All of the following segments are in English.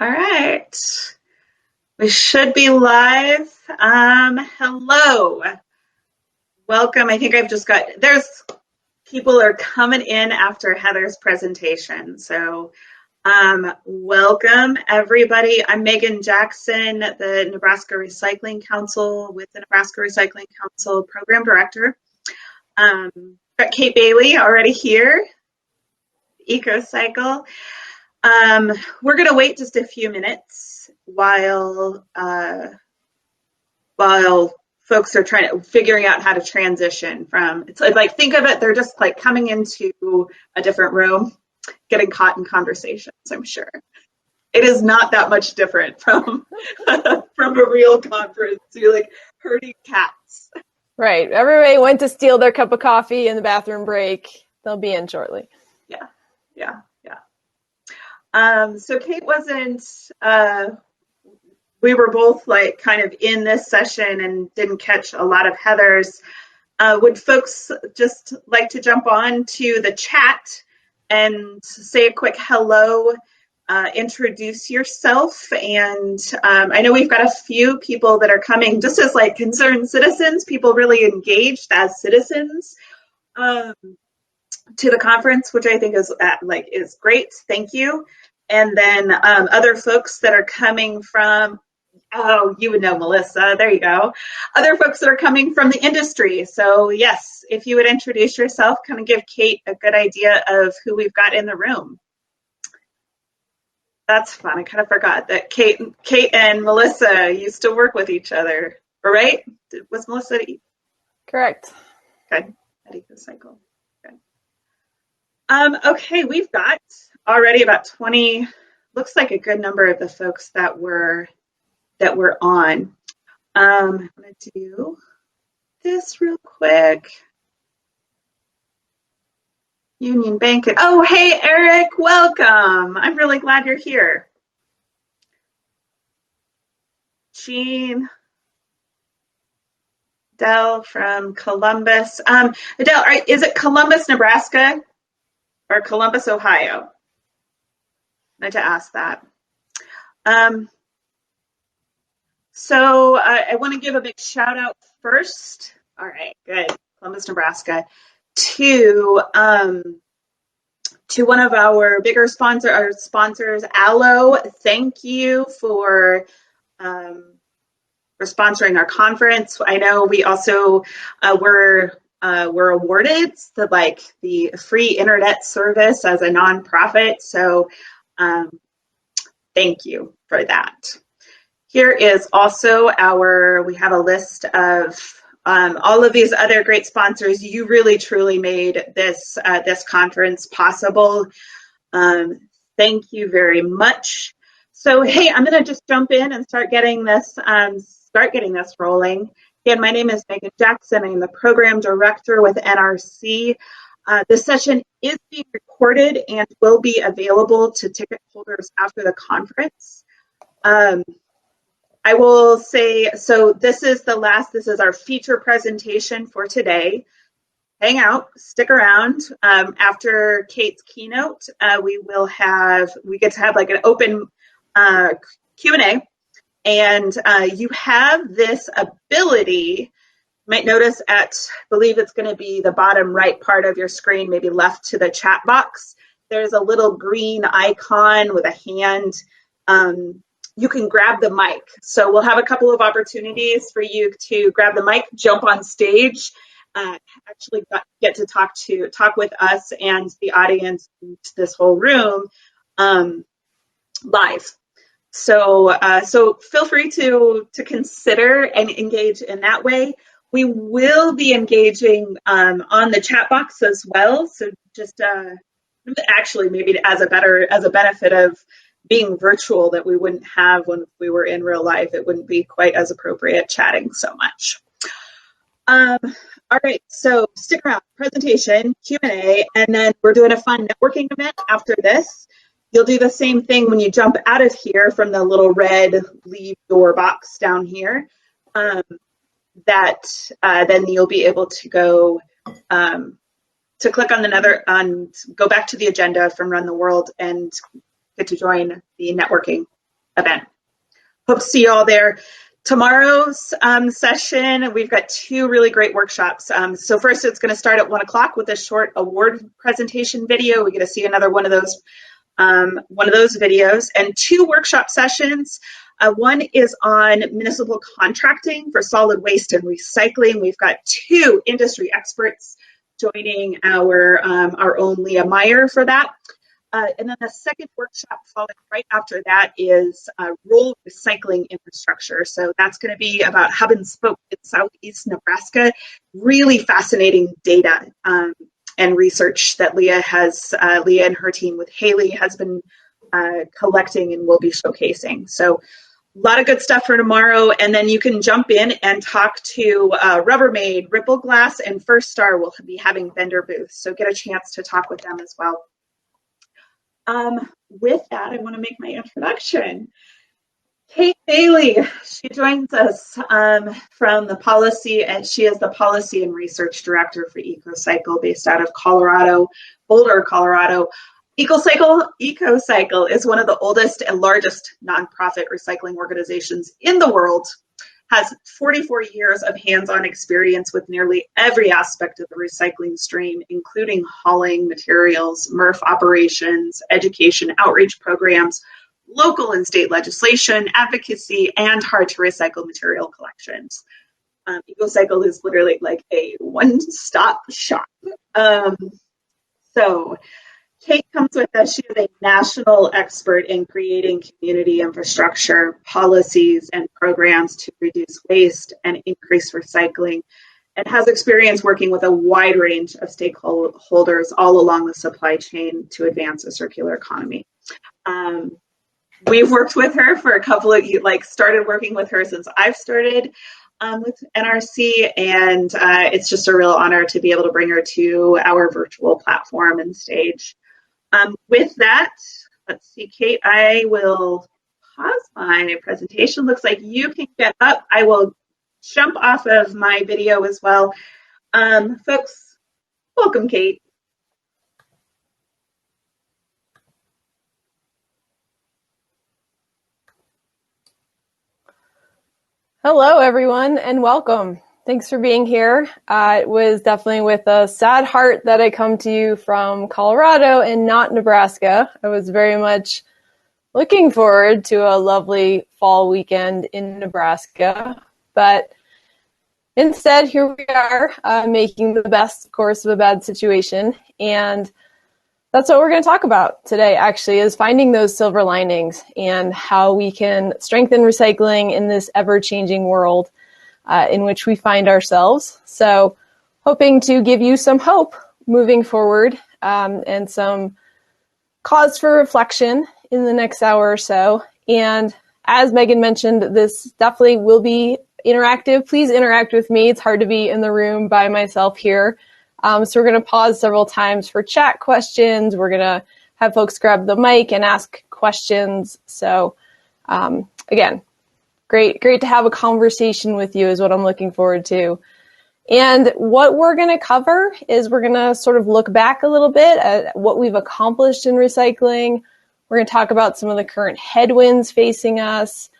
All right. We should be live. Hello. Welcome. I think I've just got, there's people are coming in after Heather's presentation. So welcome everybody. I'm Megan Jackson, the Nebraska Recycling Council with the Nebraska Recycling Council Program Director. Got Kate Bailey already here, EcoCycle. We're going to wait just a few minutes while folks are figuring out how to transition from, it's like, think of it, they're just like coming into a different room, getting caught in conversations, I'm sure. It is not that much different from from a real conference. You're like herding cats. Right. Everybody went to steal their cup of coffee in the bathroom break. They'll be in shortly. Yeah. So Kate wasn't, we were both like kind of in this session and didn't catch a lot of Heather's. Would folks just like to jump on to the chat and say a quick hello, introduce yourself? And I know we've got a few people that are coming just as like concerned citizens, people really engaged as citizens to the conference, which I think is great. Thank you. And then other folks that are coming from, oh, you would know Melissa, there you go. Other folks that are coming from the industry. So yes, if you would introduce yourself, kind of give Kate a good idea of who we've got in the room. That's fun. I kind of forgot that Kate and Melissa used to work with each other, right? Was Melissa? Correct. Okay. At EcoCycle. Okay, we've got already about 20, looks like a good number of the folks that were on. I'm going to do this real quick. Union Bank. Oh, hey, Eric, welcome. I'm really glad you're here. Jean. Adele from Columbus. Adele, is it Columbus, Nebraska? Or Columbus, Ohio? I meant to ask that. So I want to give a big shout out first. All right, good. Columbus, Nebraska. To one of our bigger sponsors, Allo. Thank you for sponsoring our conference. I know we also were awarded the free internet service as a nonprofit. So thank you for that. Here is also we have a list of all of these other great sponsors. You really truly made this conference possible. Thank you very much. So hey, I'm going to just jump in and start getting this rolling. Again, my name is Megan Jackson. I'm the program director with NRC. This session is being recorded and will be available to ticket holders after the conference. I will say, so this is our feature presentation for today. Hang out, stick around. After Kate's keynote, we get to have like an open Q&A. And you have this ability, you might notice I believe it's going to be the bottom right part of your screen, maybe left to the chat box. There's a little green icon with a hand. You can grab the mic. So we'll have a couple of opportunities for you to grab the mic, jump on stage, actually get to talk with us and the audience, this whole room, live. So feel free to consider and engage in that way. We will be engaging on the chat box as well. So just actually maybe as a benefit of being virtual that we wouldn't have when we were in real life, it wouldn't be quite as appropriate chatting so much. All right, so stick around, presentation, Q&A, and then we're doing a fun networking event after this. You'll do the same thing when you jump out of here from the little red leave door box down here. Then you'll be able to go to click on go back to the agenda from Run the World and get to join the networking event. Hope to see you all there. Tomorrow's session, we've got two really great workshops. So first, it's going to start at 1 o'clock with a short award presentation video. We get to see another one of those videos, and two workshop sessions. One is on municipal contracting for solid waste and recycling. We've got two industry experts joining our own Leah Meyer for that. And then the second workshop following right after that is rural recycling infrastructure. So that's going to be about hub and spoke in southeast Nebraska. Really fascinating data and research that Leah and her team with Haley has been collecting and will be showcasing. So a lot of good stuff for tomorrow. And then you can jump in and talk to Rubbermaid, Ripple Glass, and First Star will be having vendor booths. So get a chance to talk with them as well. With that, I want to make my introduction. Kate Bailey, she joins us from the policy, and she is the policy and research director for EcoCycle based out of Boulder, Colorado. EcoCycle is one of the oldest and largest nonprofit recycling organizations in the world, has 44 years of hands-on experience with nearly every aspect of the recycling stream, including hauling materials, MRF operations, education outreach programs, local and state legislation, advocacy, and hard-to-recycle material collections. EcoCycle is literally like a one-stop shop. So Kate comes with us. She is a national expert in creating community infrastructure, policies, and programs to reduce waste and increase recycling, and has experience working with a wide range of stakeholders all along the supply chain to advance a circular economy. We've worked with her for a couple of, started working with her since I've started with NRC, and it's just a real honor to be able to bring her to our virtual platform and stage. With that, let's see, Kate, I will pause my presentation. Looks like you can get up. I will jump off of my video as well. Folks, welcome, Kate. Hello, everyone, and welcome. Thanks for being here. It was definitely with a sad heart that I come to you from Colorado and not Nebraska. I was very much looking forward to a lovely fall weekend in Nebraska, but instead, here we are making the best, of course, of a bad situation. And that's what we're going to talk about today, actually, is finding those silver linings and how we can strengthen recycling in this ever-changing world in which we find ourselves. So hoping to give you some hope moving forward and some cause for reflection in the next hour or so. And as Megan mentioned, this definitely will be interactive. Please interact with me. It's hard to be in the room by myself here. So we're going to pause several times for chat questions. We're going to have folks grab the mic and ask questions. So again, great to have a conversation with you is what I'm looking forward to. And what we're going to cover is we're going to sort of look back a little bit at what we've accomplished in recycling. We're going to talk about some of the current headwinds facing us.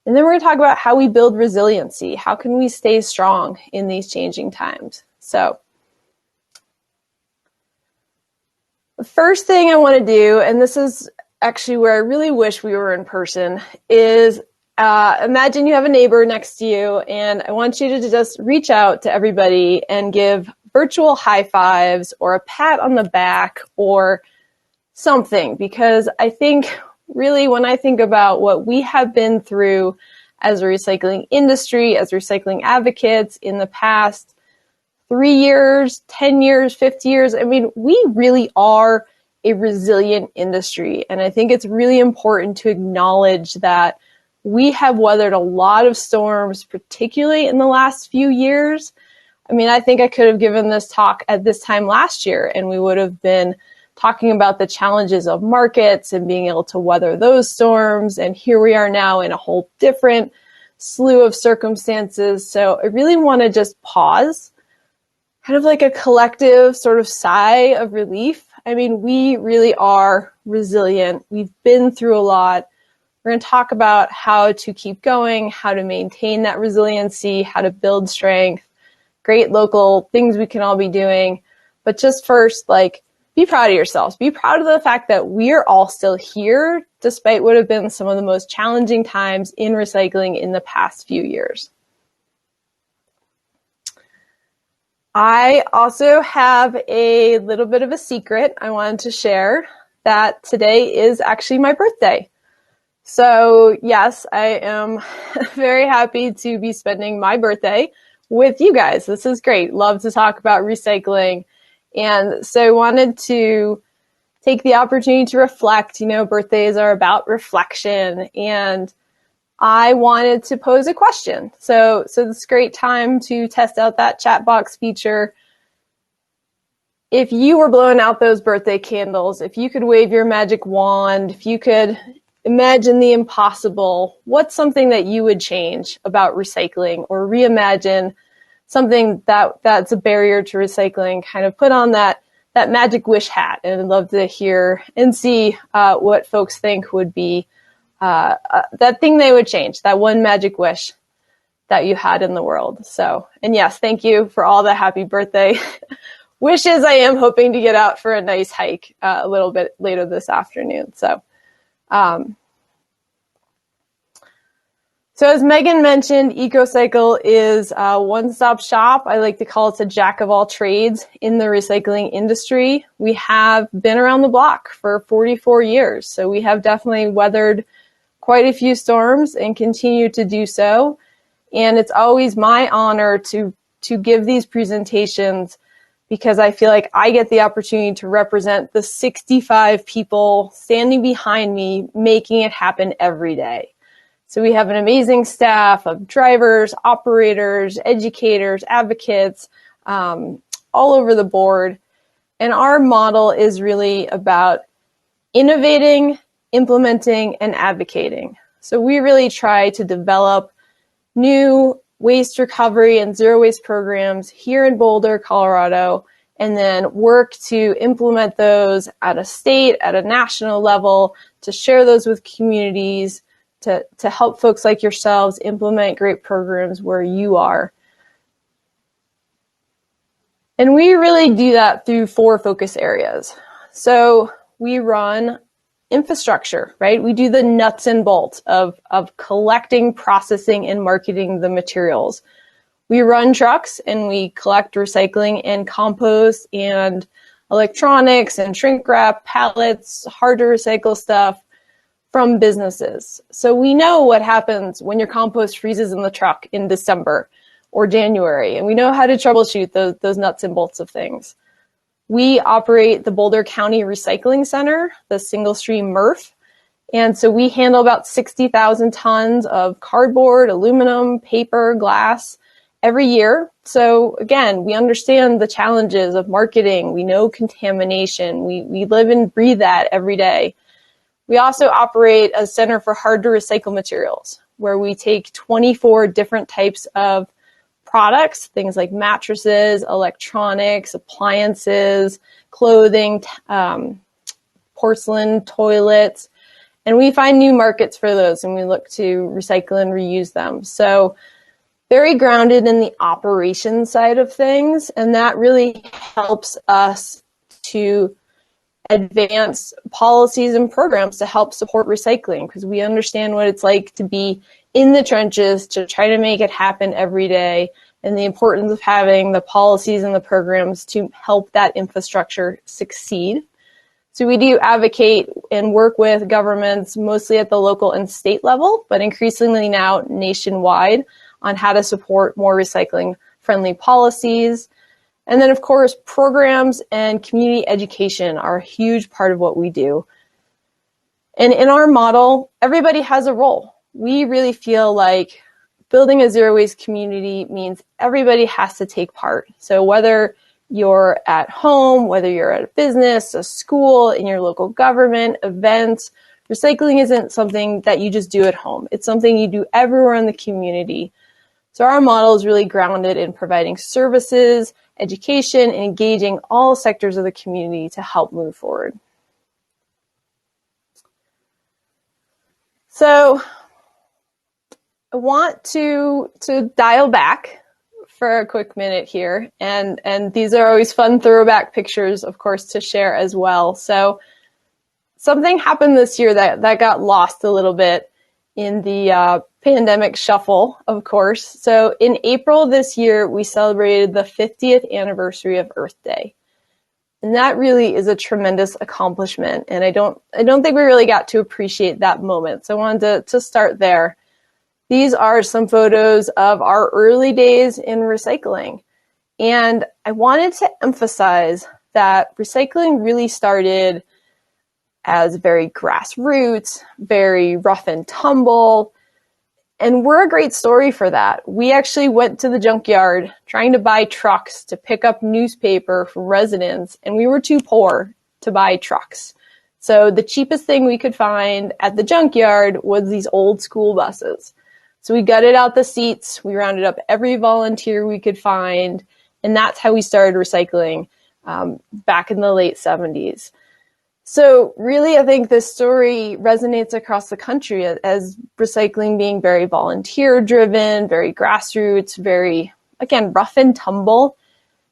And then we're going to talk about how we build resiliency. How can we stay strong in these changing times? So the first thing I want to do, and this is actually where I really wish we were in person, is imagine you have a neighbor next to you, and I want you to just reach out to everybody and give virtual high fives or a pat on the back or something, because I think really when I think about what we have been through as a recycling industry, as recycling advocates in the past 3 years, 10 years, 50 years, I mean, we really are a resilient industry. And I think it's really important to acknowledge that we have weathered a lot of storms, particularly in the last few years. I mean, I think I could have given this talk at this time last year, and we would have been talking about the challenges of markets and being able to weather those storms. And here we are now in a whole different slew of circumstances. So I really want to just pause, kind of like a collective sort of sigh of relief. I mean, we really are resilient. We've been through a lot. We're going to talk about how to keep going, how to maintain that resiliency, how to build strength, great local things we can all be doing. But just first, be proud of yourselves. Be proud of the fact that we're all still here, despite what have been some of the most challenging times in recycling in the past few years. I also have a little bit of a secret I wanted to share, that today is actually my birthday. So yes, I am very happy to be spending my birthday with you guys. This is great. Love to talk about recycling. And so I wanted to take the opportunity to reflect. Birthdays are about reflection, and I wanted to pose a question. So this is a great time to test out that chat box feature. If you were blowing out those birthday candles, if you could wave your magic wand, if you could imagine the impossible, what's something that you would change about recycling, or reimagine something that's a barrier to recycling? Kind of put on that magic wish hat, and I'd love to hear and see what folks think would be that thing they would change, that one magic wish that you had in the world. So, and yes, thank you for all the happy birthday wishes. I am hoping to get out for a nice hike a little bit later this afternoon. So as Megan mentioned, EcoCycle is a one-stop shop. I like to call it a jack of all trades in the recycling industry. We have been around the block for 44 years, so we have definitely weathered quite a few storms and continue to do so. And it's always my honor to give these presentations, because I feel like I get the opportunity to represent the 65 people standing behind me, making it happen every day. So we have an amazing staff of drivers, operators, educators, advocates, all over the board. And our model is really about innovating, implementing, and advocating. So we really try to develop new waste recovery and zero waste programs here in Boulder, Colorado, and then work to implement those at a state, at a national level, to share those with communities, to help folks like yourselves implement great programs where you are. And we really do that through 4 focus areas. So we run infrastructure, right? We do the nuts and bolts of collecting, processing, and marketing the materials. We run trucks and we collect recycling and compost and electronics and shrink wrap, pallets, hard to recycle stuff from businesses. So we know what happens when your compost freezes in the truck in December or January, and we know how to troubleshoot those nuts and bolts of things. We operate the Boulder County Recycling Center, the single stream MRF. And so we handle about 60,000 tons of cardboard, aluminum, paper, glass every year. So again, we understand the challenges of marketing. We know contamination. We live and breathe that every day. We also operate a center for hard to recycle materials, where we take 24 different types of products, things like mattresses, electronics, appliances, clothing, porcelain, toilets, and we find new markets for those, and we look to recycle and reuse them. So very grounded in the operations side of things, and that really helps us to advance policies and programs to help support recycling, because we understand what it's like to be in the trenches to try to make it happen every day, and the importance of having the policies and the programs to help that infrastructure succeed. So we do advocate and work with governments, mostly at the local and state level, but increasingly now nationwide, on how to support more recycling-friendly policies. And then, of course, programs and community education are a huge part of what we do. And in our model, everybody has a role. We really feel like building a zero waste community means everybody has to take part. So whether you're at home, whether you're at a business, a school, in your local government, events, recycling isn't something that you just do at home. It's something you do everywhere in the community. So our model is really grounded in providing services, education, and engaging all sectors of the community to help move forward. So I want to dial back for a quick minute here, and these are always fun throwback pictures, of course, to share as well. So something happened this year that got lost a little bit in the pandemic shuffle, of course. So in April this year, we celebrated the 50th anniversary of Earth Day. And that really is a tremendous accomplishment. And I don't think we really got to appreciate that moment. So I wanted to start there. These are some photos of our early days in recycling. And I wanted to emphasize that recycling really started as very grassroots, very rough and tumble. And we're a great story for that. We actually went to the junkyard trying to buy trucks to pick up newspaper from residents, and we were too poor to buy trucks. So the cheapest thing we could find at the junkyard was these old school buses. So we gutted out the seats, we rounded up every volunteer we could find, and that's how we started recycling back in the late 70s. So really, I think this story resonates across the country as recycling being very volunteer-driven, very grassroots, very, again, rough and tumble.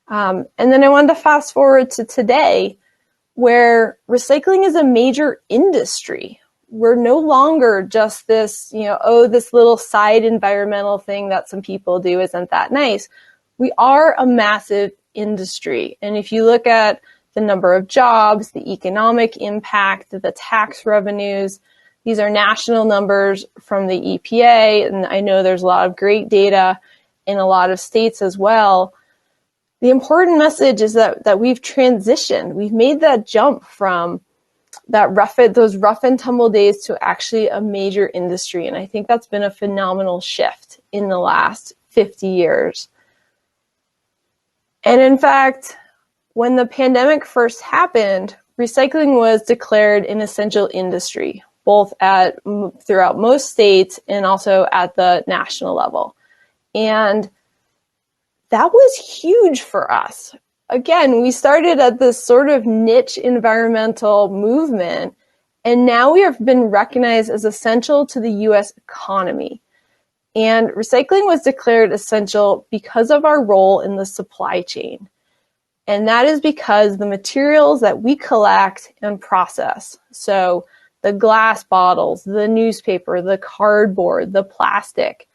And then I wanted to fast forward to today, where recycling is a major industry. We're no longer just this, this little side environmental thing that some people do isn't that nice. We are a massive industry. And if you look at the number of jobs, the economic impact, the tax revenues, these are national numbers from the EPA. And I know there's a lot of great data in a lot of states as well. The important message is that we've transitioned. We've made that jump from those rough and tumble days to actually a major industry. And I think that's been a phenomenal shift in the last 50 years. And in fact, when the pandemic first happened, recycling was declared an essential industry, both throughout most states and also at the national level. And that was huge for us. Again, we started at this sort of niche environmental movement, and now we have been recognized as essential to the U.S. economy. And recycling was declared essential because of our role in the supply chain. And that is because the materials that we collect and process, so the glass bottles, the newspaper, the cardboard, the plastic,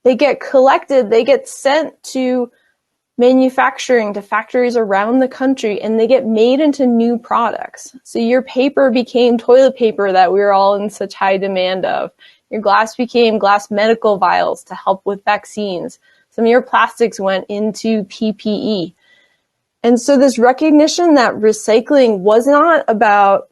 they get collected, they get sent to manufacturing, to factories around the country, and they get made into new products. So your paper became toilet paper that we were all in such high demand of. Your glass became glass medical vials to help with vaccines. Some of your plastics went into PPE. And so this recognition that recycling was not about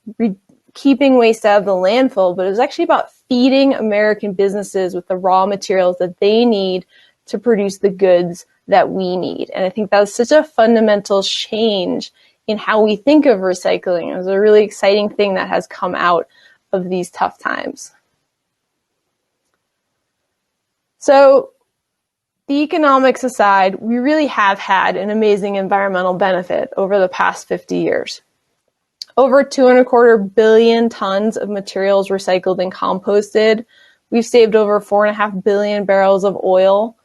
keeping waste out of the landfill, but it was actually about feeding American businesses with the raw materials that they need to produce the goods that we need. And I think that's such a fundamental change in how we think of recycling. It was a really exciting thing that has come out of these tough times. So the economics aside, we really have had an amazing environmental benefit over the past 50 years. Over 2.25 billion tons of materials recycled and composted. We've saved over 4.5 billion barrels of oil.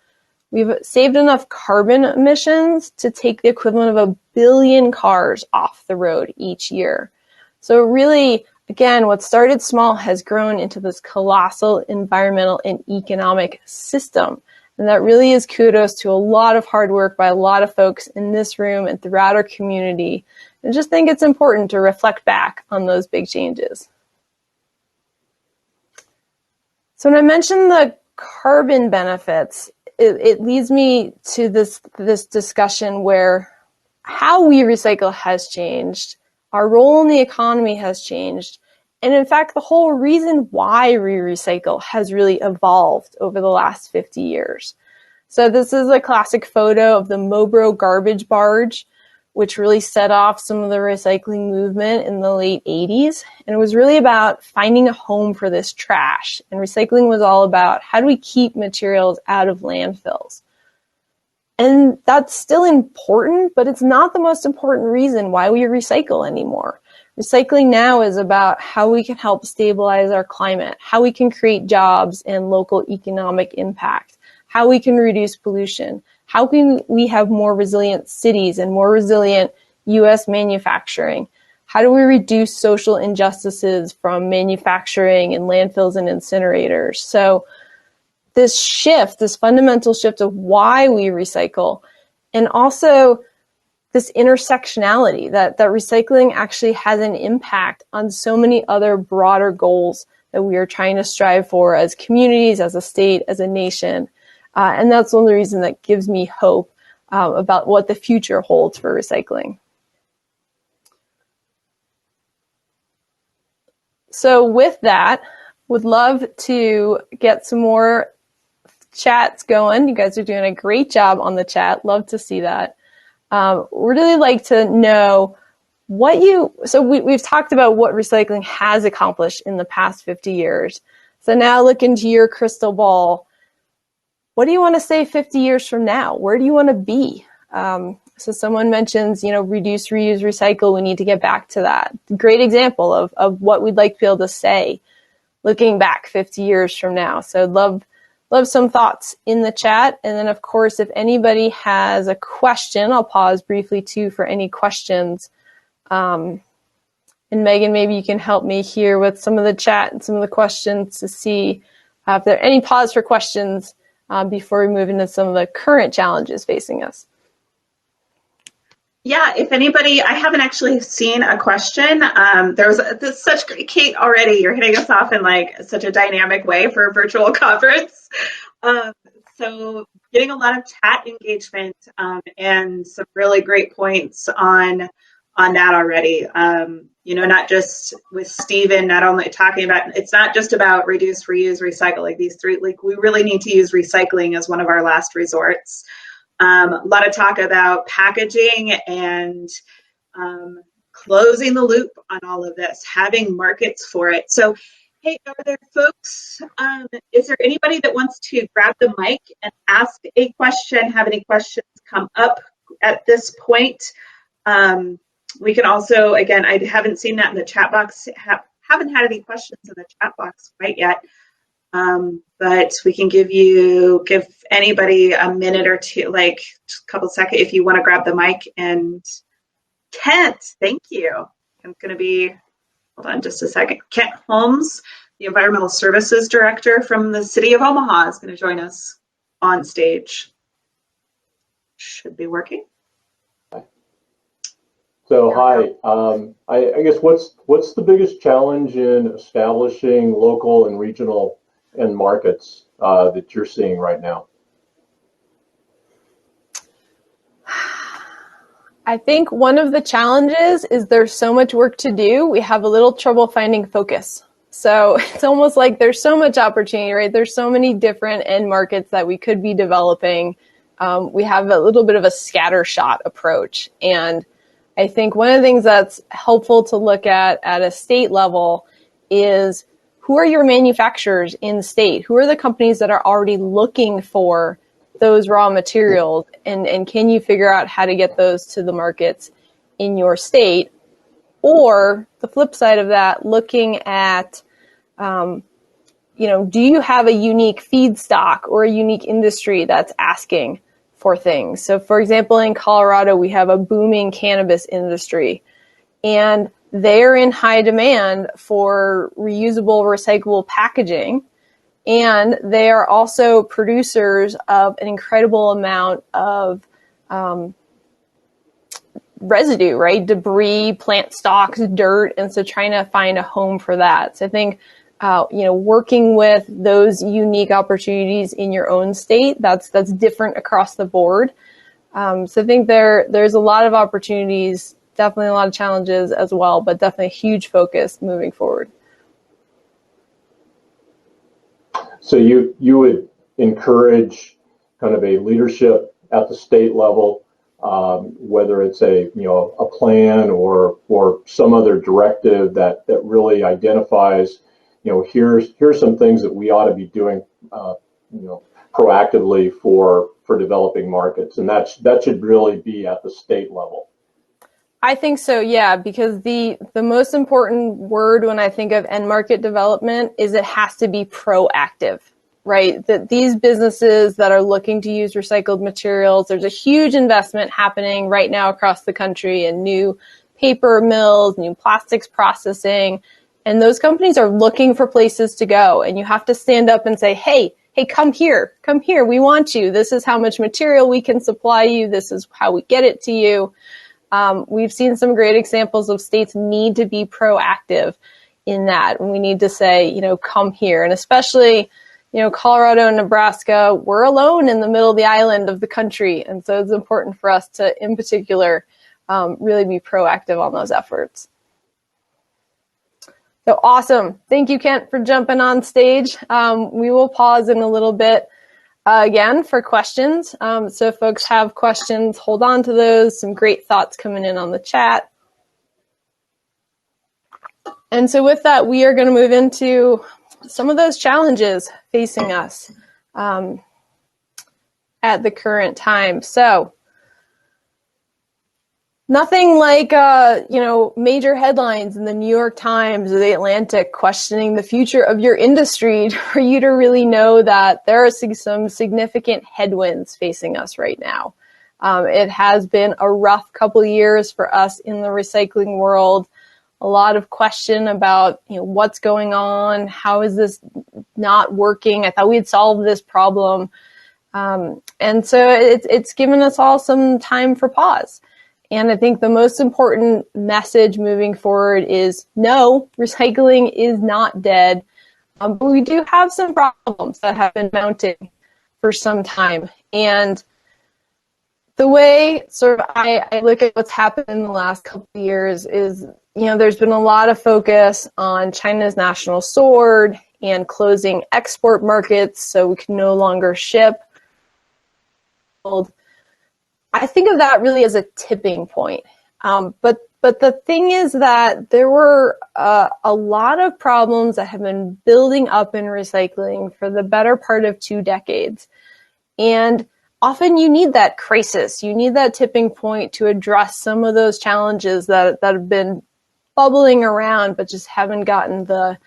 We've saved enough carbon emissions to take the equivalent of 1 billion cars off the road each year. So really, again, what started small has grown into this colossal environmental and economic system. And that really is kudos to a lot of hard work by a lot of folks in this room and throughout our community. I just think it's important to reflect back on those big changes. So when I mentioned the carbon benefits, it leads me to this discussion where how we recycle has changed, our role in the economy has changed, and in fact, the whole reason why we recycle has really evolved over the last 50 years. So this is a classic photo of the Mobro garbage barge, which really set off some of the recycling movement in the late 80s. And it was really about finding a home for this trash. And recycling was all about how do we keep materials out of landfills? And that's still important, but it's not the most important reason why we recycle anymore. Recycling now is about how we can help stabilize our climate, how we can create jobs and local economic impact, how we can reduce pollution, how can we have more resilient cities and more resilient U.S. manufacturing. How do we reduce social injustices from manufacturing and landfills and incinerators? So this shift, this fundamental shift of why we recycle, and also this intersectionality that recycling actually has an impact on so many other broader goals that we are trying to strive for as communities, as a state, as a nation. And that's one of the reasons that gives me hope about what the future holds for recycling. So with that, would love to get some more chats going. You guys are doing a great job on the chat. Love to see that. Really like to know we've talked about what recycling has accomplished in the past 50 years. So now look into your crystal ball. What do you want to say 50 years from now? Where do you want to be? So someone mentions, reduce, reuse, recycle. We need to get back to that. Great example of what we'd like to be able to say looking back 50 years from now. So love some thoughts in the chat. And then, of course, if anybody has a question, I'll pause briefly, too, for any questions. And Megan, maybe you can help me here with some of the chat and some of the questions to see if there are any pause for questions before we move into some of the current challenges facing us. Yeah, if anybody, I haven't actually seen a question. There's such great, Kate, already. You're hitting us off in like such a dynamic way for a virtual conference. So getting a lot of chat engagement and some really great points on that already. Not just with Stephen, not only talking about, it's not just about reduce, reuse, recycle, like these three, like we really need to use recycling as one of our last resorts. A lot of talk about packaging and closing the loop on all of this, having markets for it. So, hey, are there folks, is there anybody that wants to grab the mic and ask a question, have any questions come up at this point? We can also, again, I haven't seen that in the chat box, haven't had any questions in the chat box quite yet. But we can give anybody a minute or two, like just a couple seconds, if you want to grab the mic. And Kent, thank you. I'm going to be, hold on just a second. Kent Holmes, the Environmental Services Director from the City of Omaha, is going to join us on stage. Should be working. So hi, I guess what's the biggest challenge in establishing local and regional end markets that you're seeing right now? I think one of the challenges is there's so much work to do. We have a little trouble finding focus. So it's almost like there's so much opportunity, right? There's so many different end markets that we could be developing. We have a little bit of a scattershot approach. And I think one of the things that's helpful to look at a state level is who are your manufacturers in the state? Who are the companies that are already looking for those raw materials? And can you figure out how to get those to the markets in your state? Or the flip side of that, looking at, do you have a unique feedstock or a unique industry that's asking for things? So, for example, in Colorado, we have a booming cannabis industry, and they're in high demand for reusable, recyclable packaging. And they are also producers of an incredible amount of residue, right? Debris, plant stalks, dirt. And so trying to find a home for that. So I think, working with those unique opportunities in your own state, that's different across the board. So I think there's a lot of opportunities, definitely a lot of challenges as well, but definitely a huge focus moving forward. So you would encourage kind of a leadership at the state level, whether it's a plan or some other directive that really identifies, here's some things that we ought to be doing, proactively for developing markets, and that should really be at the state level. I think so, yeah, because the most important word when I think of end market development is it has to be proactive, right? That these businesses that are looking to use recycled materials, there's a huge investment happening right now across the country in new paper mills, new plastics processing, and those companies are looking for places to go, and you have to stand up and say, hey, come here, we want you. This is how much material we can supply you. This is how we get it to you. We've seen some great examples of states need to be proactive in that. And we need to say, come here. And especially, Colorado and Nebraska, we're alone in the middle of the island of the country. And so it's important for us to, in particular, really be proactive on those efforts. So awesome. Thank you, Kent, for jumping on stage. We will pause in a little bit again for questions. So if folks have questions, hold on to those. Some great thoughts coming in on the chat. And so with that, we are going to move into some of those challenges facing us at the current time. So nothing like, major headlines in the New York Times or the Atlantic questioning the future of your industry for you to really know that there are some significant headwinds facing us right now. It has been a rough couple of years for us in the recycling world. A lot of question about, what's going on? How is this not working? I thought we'd solved this problem. And so it's given us all some time for pause. And I think the most important message moving forward is no, recycling is not dead. But we do have some problems that have been mounting for some time. And the way sort of I look at what's happened in the last couple of years is, there's been a lot of focus on China's national sword and closing export markets so we can no longer ship. I think of that really as a tipping point. But the thing is that there were a lot of problems that have been building up in recycling for the better part of 2 decades. And often you need that crisis. You need that tipping point to address some of those challenges that have been bubbling around but just haven't gotten the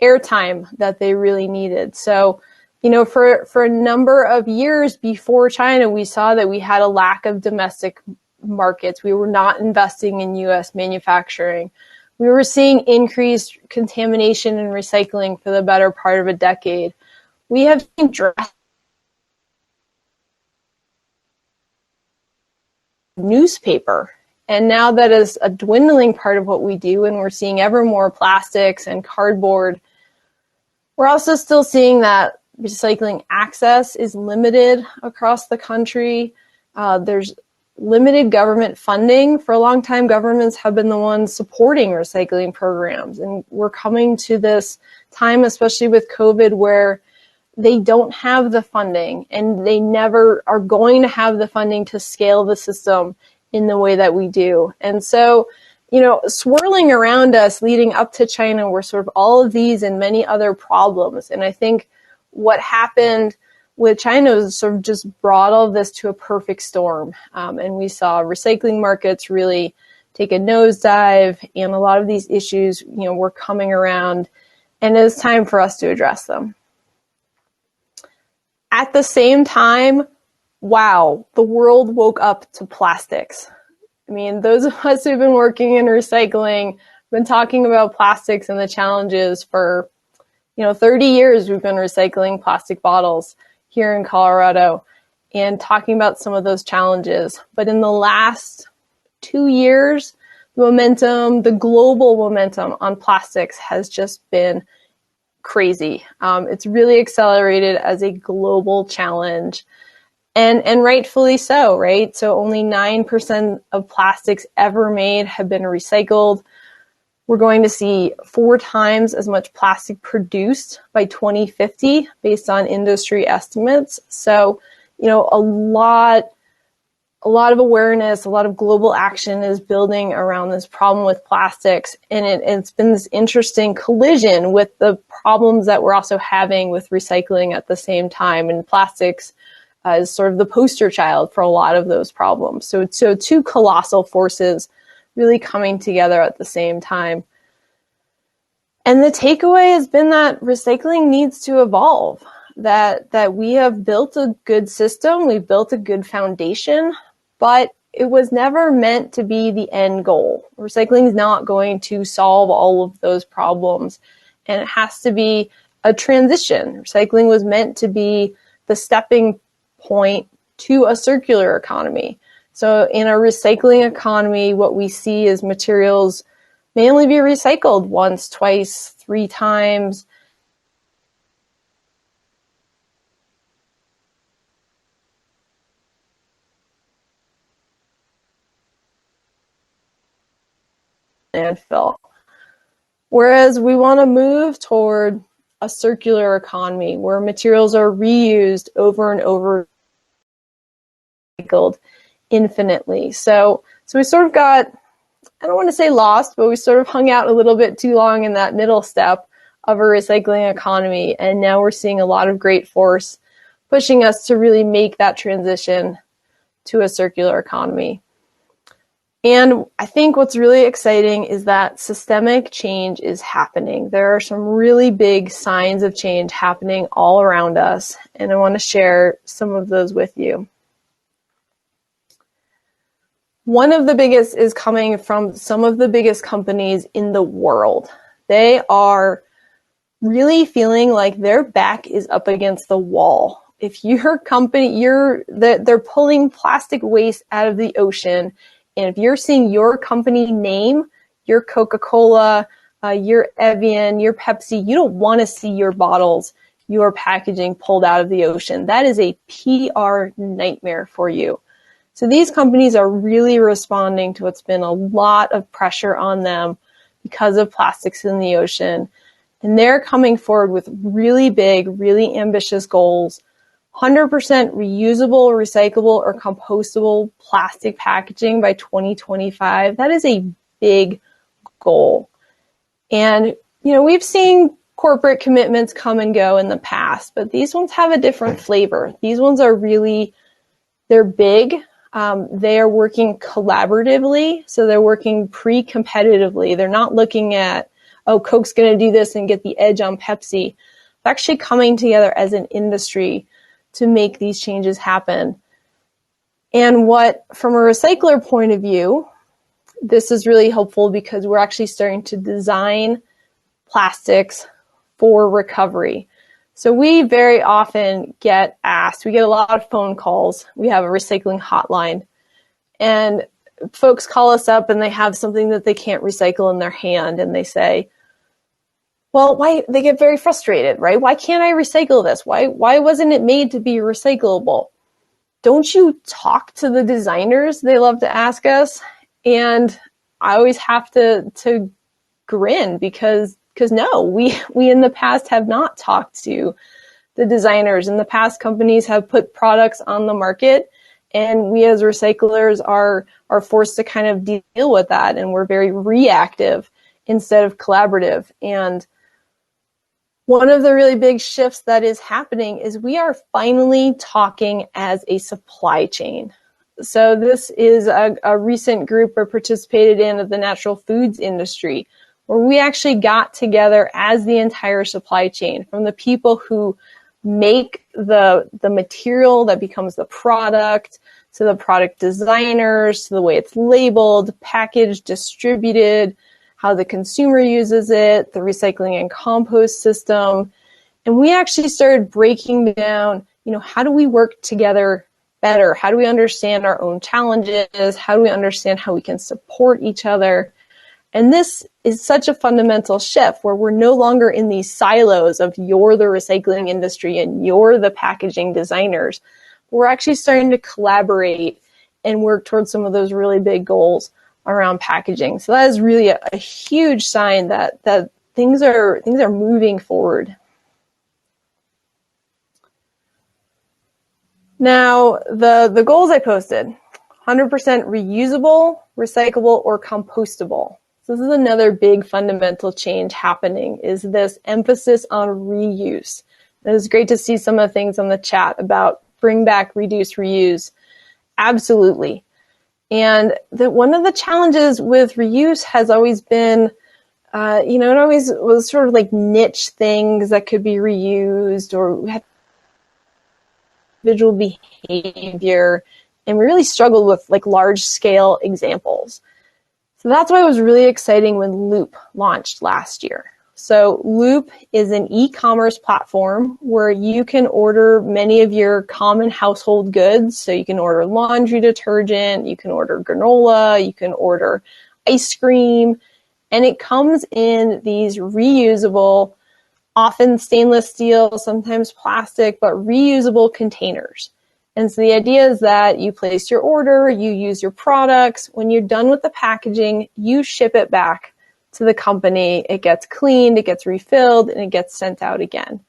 airtime that they really needed. So for a number of years before China, we saw that we had a lack of domestic markets. We were not investing in U.S. manufacturing. We were seeing increased contamination and recycling for the better part of a decade. We have seen drastic newspaper. And now that is a dwindling part of what we do, and we're seeing ever more plastics and cardboard. We're also still seeing that recycling access is limited across the country. There's limited government funding. For a long time, governments have been the ones supporting recycling programs. And we're coming to this time, especially with COVID, where they don't have the funding and they never are going to have the funding to scale the system in the way that we do. And so, swirling around us leading up to China were sort of all of these and many other problems. And I think what happened with China was sort of just brought all of this to a perfect storm. And we saw recycling markets really take a nosedive, and a lot of these issues, were coming around, and it was time for us to address them. At the same time, wow, the world woke up to plastics. I mean, those of us who've been working in recycling, been talking about plastics and the challenges for 30 years. We've been recycling plastic bottles here in Colorado and talking about some of those challenges. But in the last 2 years, the global momentum on plastics has just been crazy. It's really accelerated as a global challenge, and rightfully so, right? So only 9% of plastics ever made have been recycled. We're going to see 4 times as much plastic produced by 2050 based on industry estimates. So, a lot of awareness, a lot of global action is building around this problem with plastics. And it's been this interesting collision with the problems that we're also having with recycling at the same time. And plastics is sort of the poster child for a lot of those problems. So two colossal forces really coming together at the same time. And the takeaway has been that recycling needs to evolve, that we have built a good system, we've built a good foundation, but it was never meant to be the end goal. Recycling is not going to solve all of those problems, and it has to be a transition. Recycling was meant to be the stepping point to a circular economy. So in a recycling economy, what we see is materials may only be recycled once, twice, 3 times. Landfill. Whereas we want to move toward a circular economy where materials are reused over and over, recycled infinitely. So we sort of got, I don't want to say lost, but we sort of hung out a little bit too long in that middle step of a recycling economy. And now we're seeing a lot of great force pushing us to really make that transition to a circular economy. And I think what's really exciting is that systemic change is happening. There are some really big signs of change happening all around us, and I want to share some of those with you. One of the biggest is coming from some of the biggest companies in the world. They are really feeling like their back is up against the wall. If your company, they're pulling plastic waste out of the ocean, and if you're seeing your company name, your Coca-Cola, your Evian, your Pepsi, you don't want to see your bottles, your packaging pulled out of the ocean. That is a PR nightmare for you. So these companies are really responding to what's been a lot of pressure on them because of plastics in the ocean. And they're coming forward with really big, really ambitious goals. 100% reusable, recyclable, or compostable plastic packaging by 2025. That is a big goal. And, we've seen corporate commitments come and go in the past, but these ones have a different flavor. These ones are really, they're big. They are working collaboratively, so they're working pre-competitively. They're not looking at, oh, Coke's going to do this and get the edge on Pepsi. They're actually coming together as an industry to make these changes happen. And from a recycler point of view, this is really helpful because we're actually starting to design plastics for recovery. So we very often get asked, we get a lot of phone calls. We have a recycling hotline, and folks call us up and they have something that they can't recycle in their hand, and they say, well, why? They get very frustrated, right? Why can't I recycle this? Why wasn't it made to be recyclable? Don't you talk to the designers? They love to ask us. And I always have to grin because no, we in the past have not talked to the designers. In the past, companies have put products on the market, and we as recyclers are forced to kind of deal with that. And we're very reactive instead of collaborative. And one of the really big shifts that is happening is we are finally talking as a supply chain. So this is a recent group I participated in of the natural foods industry, where we actually got together as the entire supply chain, from the people who make the material that becomes the product, to the product designers, to the way it's labeled, packaged, distributed, how the consumer uses it, the recycling and compost system. And we actually started breaking down, how do we work together better? How do we understand our own challenges? How do we understand how we can support each other? And this is such a fundamental shift where we're no longer in these silos of you're the recycling industry and you're the packaging designers. We're actually starting to collaborate and work towards some of those really big goals around packaging. So that is really a huge sign that things are moving forward. Now, the goals I posted, 100% reusable, recyclable, or compostable. So this is another big fundamental change happening, is this emphasis on reuse. It was great to see some of the things on the chat about bring back, reduce, reuse? Absolutely. And one of the challenges with reuse has always been, it always was sort of like niche things that could be reused, or we had individual behavior, and we really struggled with like large scale examples. So that's why it was really exciting when Loop launched last year. So Loop is an e-commerce platform where you can order many of your common household goods. So you can order laundry detergent, you can order granola, you can order ice cream, and it comes in these reusable, often stainless steel, sometimes plastic, but reusable containers. And so the idea is that you place your order, you use your products. When you're done with the packaging, you ship it back to the company. It gets cleaned, it gets refilled, and it gets sent out again.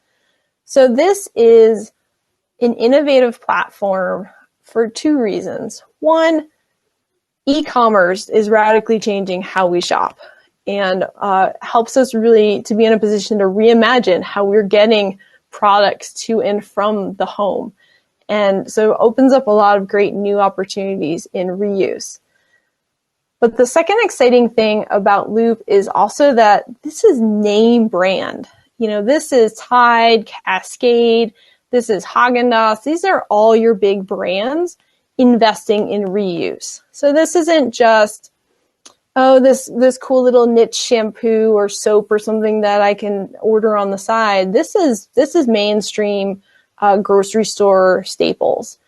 So this is an innovative platform for two reasons. One, e-commerce is radically changing how we shop, and helps us really to be in a position to reimagine how we're getting products to and from the home. And so it opens up a lot of great new opportunities in reuse. But the second exciting thing about Loop is also that this is name brand. This is Tide, Cascade, this is Haagen-Dazs. These are all your big brands investing in reuse. So this isn't just, this cool little niche shampoo or soap or something that I can order on the side. This is mainstream grocery store staples.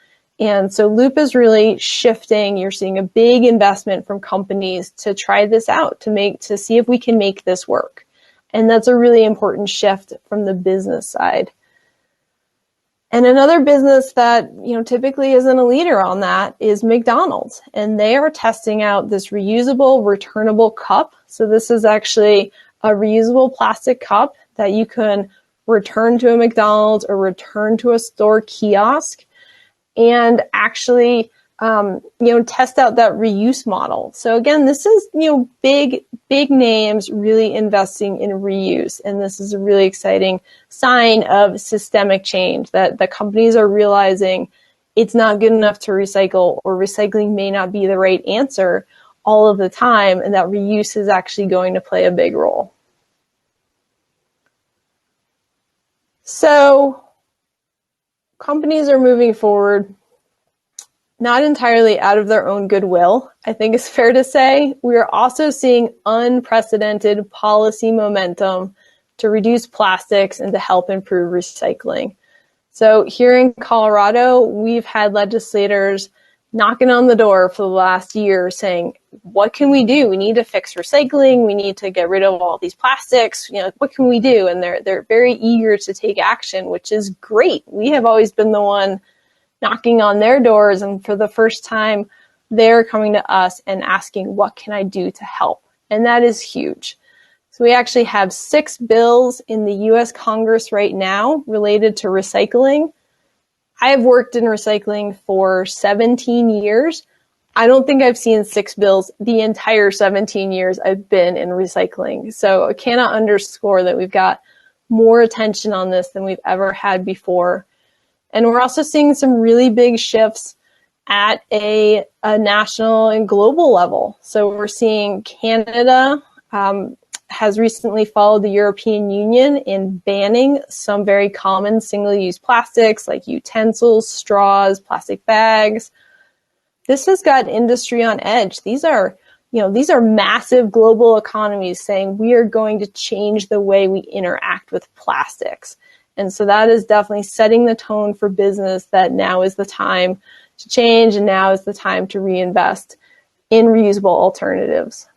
And so Loop is really shifting. You're seeing a big investment from companies to try this out, to see if we can make this work. And that's a really important shift from the business side. And another business that, typically isn't a leader on that is McDonald's. And they are testing out this reusable, returnable cup. So this is actually a reusable plastic cup that you can return to a McDonald's or return to a store kiosk, and actually, test out that reuse model. So again, this is, big names really investing in reuse. And this is a really exciting sign of systemic change, that the companies are realizing it's not good enough to recycle, or recycling may not be the right answer all of the time, and that reuse is actually going to play a big role. So companies are moving forward, not entirely out of their own goodwill, I think it's fair to say. We are also seeing unprecedented policy momentum to reduce plastics and to help improve recycling. So here in Colorado, we've had legislators knocking on the door for the last year saying, what can we do? We need to fix recycling. We need to get rid of all these plastics. What can we do? And they're very eager to take action, which is great. We have always been the one knocking on their doors, and for the first time, they're coming to us and asking, what can I do to help? And that is huge. So we actually have 6 bills in the U.S. Congress right now related to recycling. I have worked in recycling for 17 years. I don't think I've seen 6 bills the entire 17 years I've been in recycling. So I cannot underscore that we've got more attention on this than we've ever had before. And we're also seeing some really big shifts at a national and global level. So we're seeing Canada has recently followed the European Union in banning some very common single-use plastics like utensils, straws, plastic bags. This has got industry on edge. These are massive global economies saying we are going to change the way we interact with plastics. And so that is definitely setting the tone for business, that now is the time to change and now is the time to reinvest in reusable alternatives.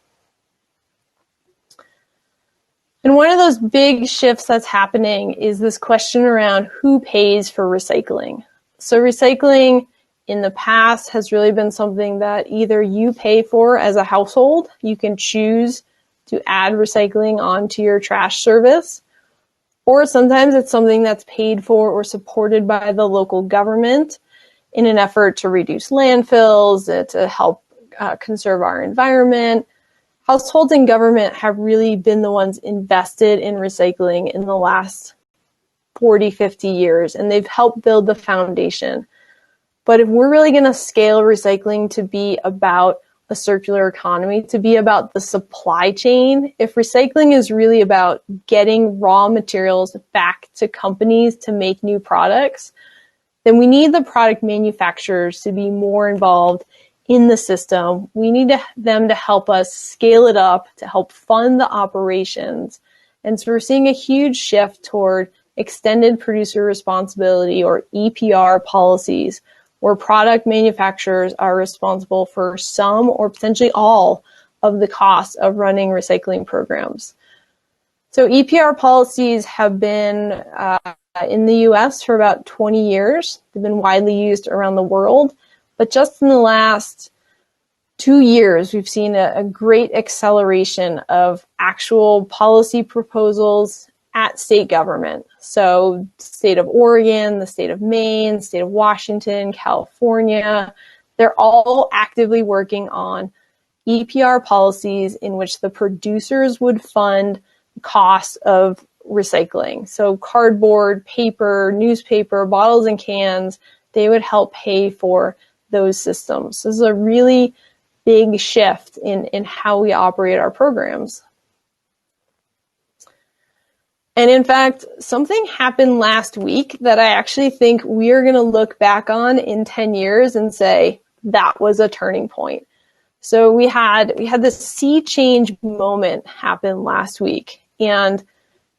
And one of those big shifts that's happening is this question around who pays for recycling. So recycling in the past has really been something that either you pay for as a household, you can choose to add recycling onto your trash service, or sometimes it's something that's paid for or supported by the local government in an effort to reduce landfills, to help conserve our environment. Households and government have really been the ones invested in recycling in the last 40, 50 years, and they've helped build the foundation. But if we're really going to scale recycling to be about a circular economy, to be about the supply chain, if recycling is really about getting raw materials back to companies to make new products, then we need the product manufacturers to be more involved in the system. We need them to help us scale it up, to help fund the operations. And so we're seeing a huge shift toward extended producer responsibility, or EPR policies, where product manufacturers are responsible for some or potentially all of the costs of running recycling programs. So EPR policies have been in the US for about 20 years. They've been widely used around the world. But just in the last 2 years, we've seen a great acceleration of actual policy proposals at state government. So state of Oregon, the state of Maine, state of Washington, California, they're all actively working on EPR policies in which the producers would fund costs of recycling. So cardboard, paper, newspaper, bottles and cans, they would help pay for those systems. This is a really big shift in how we operate our programs. And in fact, something happened last week that I actually think we're going to look back on in 10 years and say, that was a turning point. So we had this sea change moment happen last week, and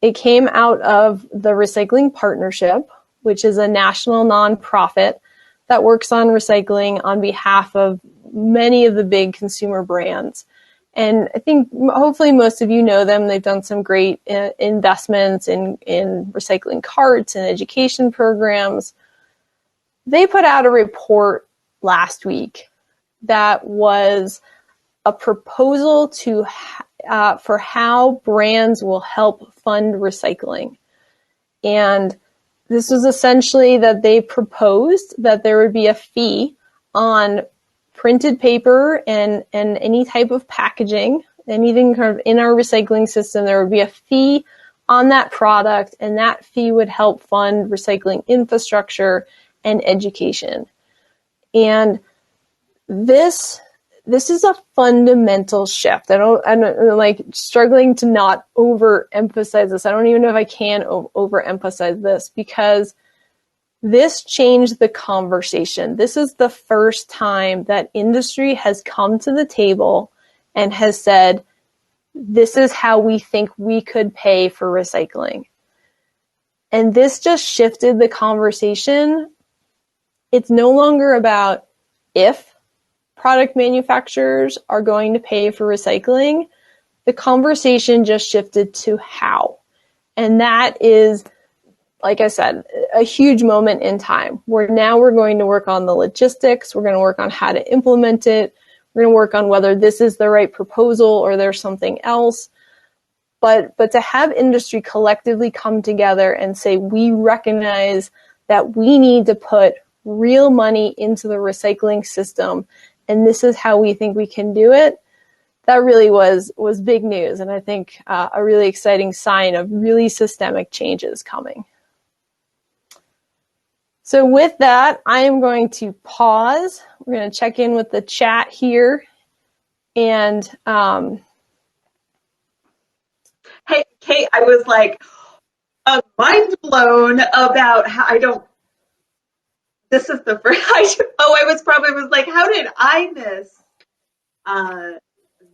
it came out of the Recycling Partnership, which is a national nonprofit that works on recycling on behalf of many of the big consumer brands. And I think hopefully most of you know them. They've done some great investments in recycling carts and education programs. They put out a report last week that was a proposal for how brands will help fund recycling. And this was essentially that they proposed that there would be a fee on printed paper and any type of packaging, anything kind of in our recycling system. There would be a fee on that product, and that fee would help fund recycling infrastructure and education. And this is a fundamental shift. I'm like struggling to not overemphasize this. I don't even know if I can overemphasize this, because this changed the conversation. This is the first time that industry has come to the table and has said, this is how we think we could pay for recycling. And this just shifted the conversation. It's no longer about if product manufacturers are going to pay for recycling. The conversation just shifted to how. And that is, like I said, a huge moment in time where now we're going to work on the logistics. We're going to work on how to implement it. We're going to work on whether this is the right proposal or there's something else. But to have industry collectively come together and say, we recognize that we need to put real money into the recycling system, and this is how we think we can do it, that really was big news. And I think a really exciting sign of really systemic changes coming. So with that, I am going to pause. We're going to check in with the chat here. And Hey, Kate, I was like mind blown about how this is the first, I was like, how did I miss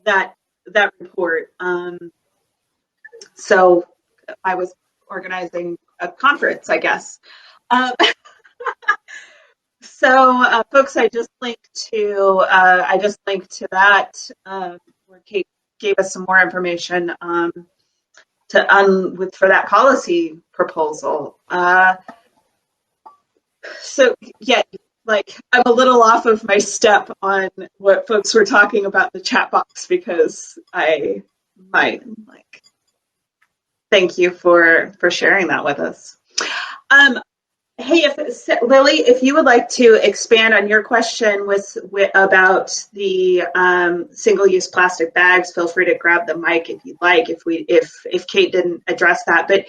that report? So I was organizing a conference, I guess. So, folks, I just linked to that where Kate gave us some more information for that policy proposal. So yeah, like I'm a little off of my step on what folks were talking about in the chat box, because thank you for sharing that with us. Hey, Lily, if you would like to expand on your question about the single-use plastic bags, feel free to grab the mic if you'd like. If Kate didn't address that, but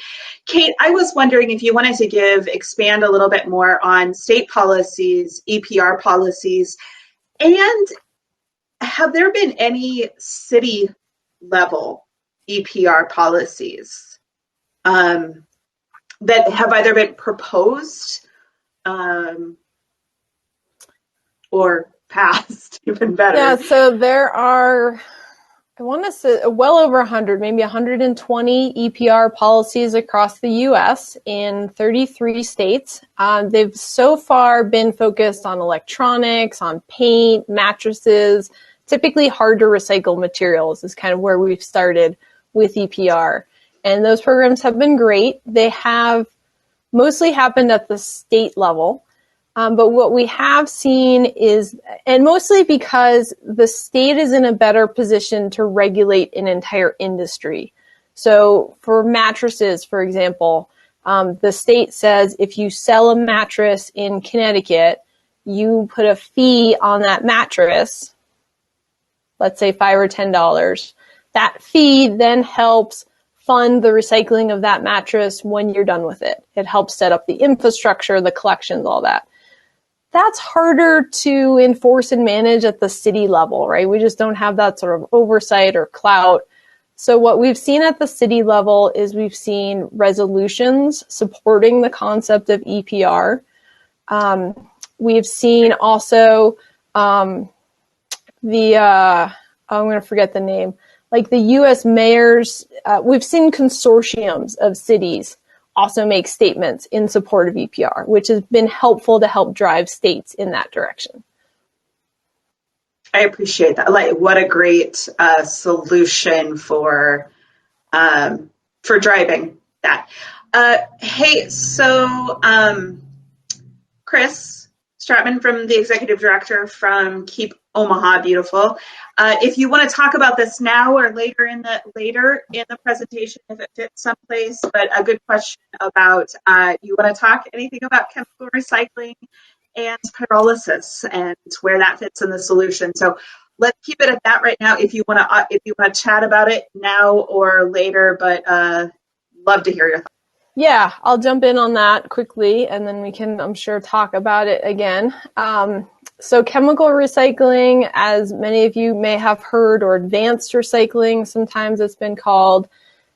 Kate, I was wondering if you wanted to expand a little bit more on state policies, EPR policies, and have there been any city level EPR policies that have either been proposed or passed, even better? Yeah, so there are, I want to say, well over 100, maybe 120 EPR policies across the U.S. in 33 states. They've so far been focused on electronics, on paint, mattresses, typically hard to recycle materials is kind of where we've started with EPR. And those programs have been great. They have mostly happened at the state level. But what we have seen is, and mostly because the state is in a better position to regulate an entire industry. So for mattresses, for example, the state says if you sell a mattress in Connecticut, you put a fee on that mattress, let's say $5 or $10. That fee then helps fund the recycling of that mattress when you're done with it. It helps set up the infrastructure, the collections, all that. That's harder to enforce and manage at the city level, right? We just don't have that sort of oversight or clout. So what we've seen at the city level is we've seen resolutions supporting the concept of EPR. We've seen also I'm going to forget the name, like the U.S. mayors, we've seen consortiums of cities also make statements in support of EPR, which has been helpful to help drive states in that direction. I appreciate that. Like, what a great solution for driving that. Hey, so Chris Stratman, from the executive director from Keep Omaha Beautiful. If you want to talk about this now or later in the presentation, if it fits someplace, but a good question about you want to talk anything about chemical recycling and pyrolysis and where that fits in the solution. So let's keep it at that right now. If you want to chat about it now or later, but love to hear your thoughts. Yeah, I'll jump in on that quickly, and then we can, I'm sure, talk about it again. So chemical recycling, as many of you may have heard, or advanced recycling, sometimes it's been called,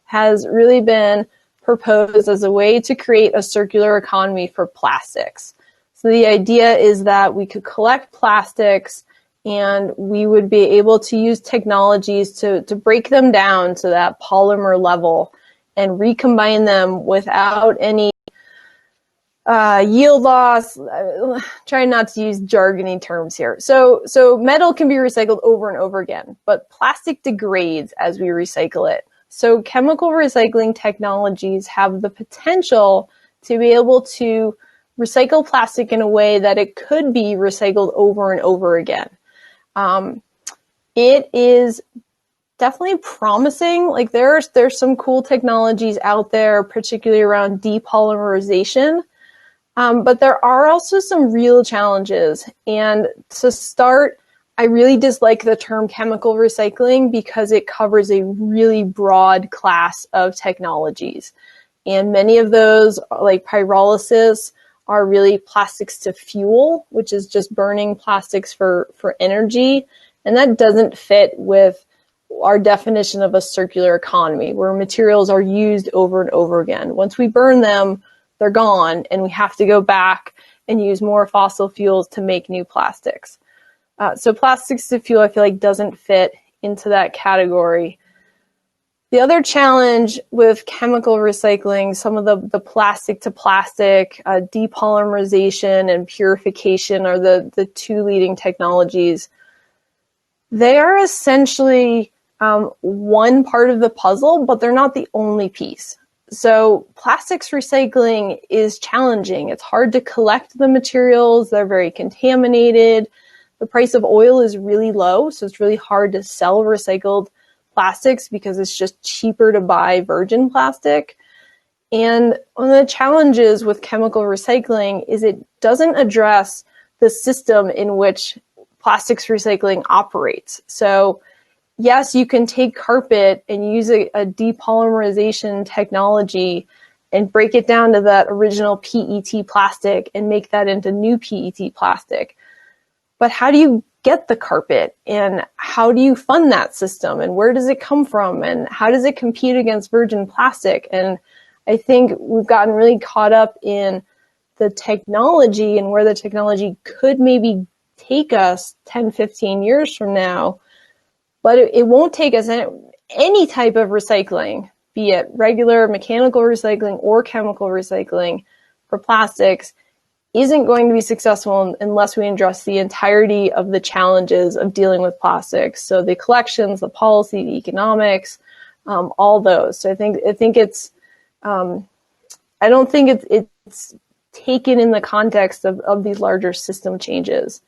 has really been proposed as a way to create a circular economy for plastics. So the idea is that we could collect plastics and we would be able to use technologies to break them down to that polymer level and recombine them without any yield loss. Trying not to use jargony terms here. So metal can be recycled over and over again, but plastic degrades as we recycle it. So chemical recycling technologies have the potential to be able to recycle plastic in a way that it could be recycled over and over again. It is definitely promising. Like there's some cool technologies out there, particularly around depolymerization. But there are also some real challenges. And to start, I really dislike the term chemical recycling because it covers a really broad class of technologies. And many of those, like pyrolysis, are really plastics to fuel, which is just burning plastics for energy. And that doesn't fit with our definition of a circular economy, where materials are used over and over again. Once we burn them, they're gone, and we have to go back and use more fossil fuels to make new plastics. So plastics to fuel, I feel like, doesn't fit into that category. The other challenge with chemical recycling, some of the plastic to plastic, depolymerization and purification are the two leading technologies. They are essentially one part of the puzzle, but they're not the only piece. So plastics recycling is challenging. It's hard to collect the materials. They're very contaminated. The price of oil is really low, so it's really hard to sell recycled plastics because it's just cheaper to buy virgin plastic. And one of the challenges with chemical recycling is it doesn't address the system in which plastics recycling operates. So yes, you can take carpet and use a depolymerization technology and break it down to that original PET plastic and make that into new PET plastic. But how do you get the carpet, and how do you fund that system, and where does it come from, and how does it compete against virgin plastic? And I think we've gotten really caught up in the technology and where the technology could maybe take us 10, 15 years from now, but it won't take us any type of recycling, be it regular mechanical recycling or chemical recycling for plastics, isn't going to be successful unless we address the entirety of the challenges of dealing with plastics. So the collections, the policy, the economics, all those. So I think it's, I don't think it's taken in the context of these larger system changes.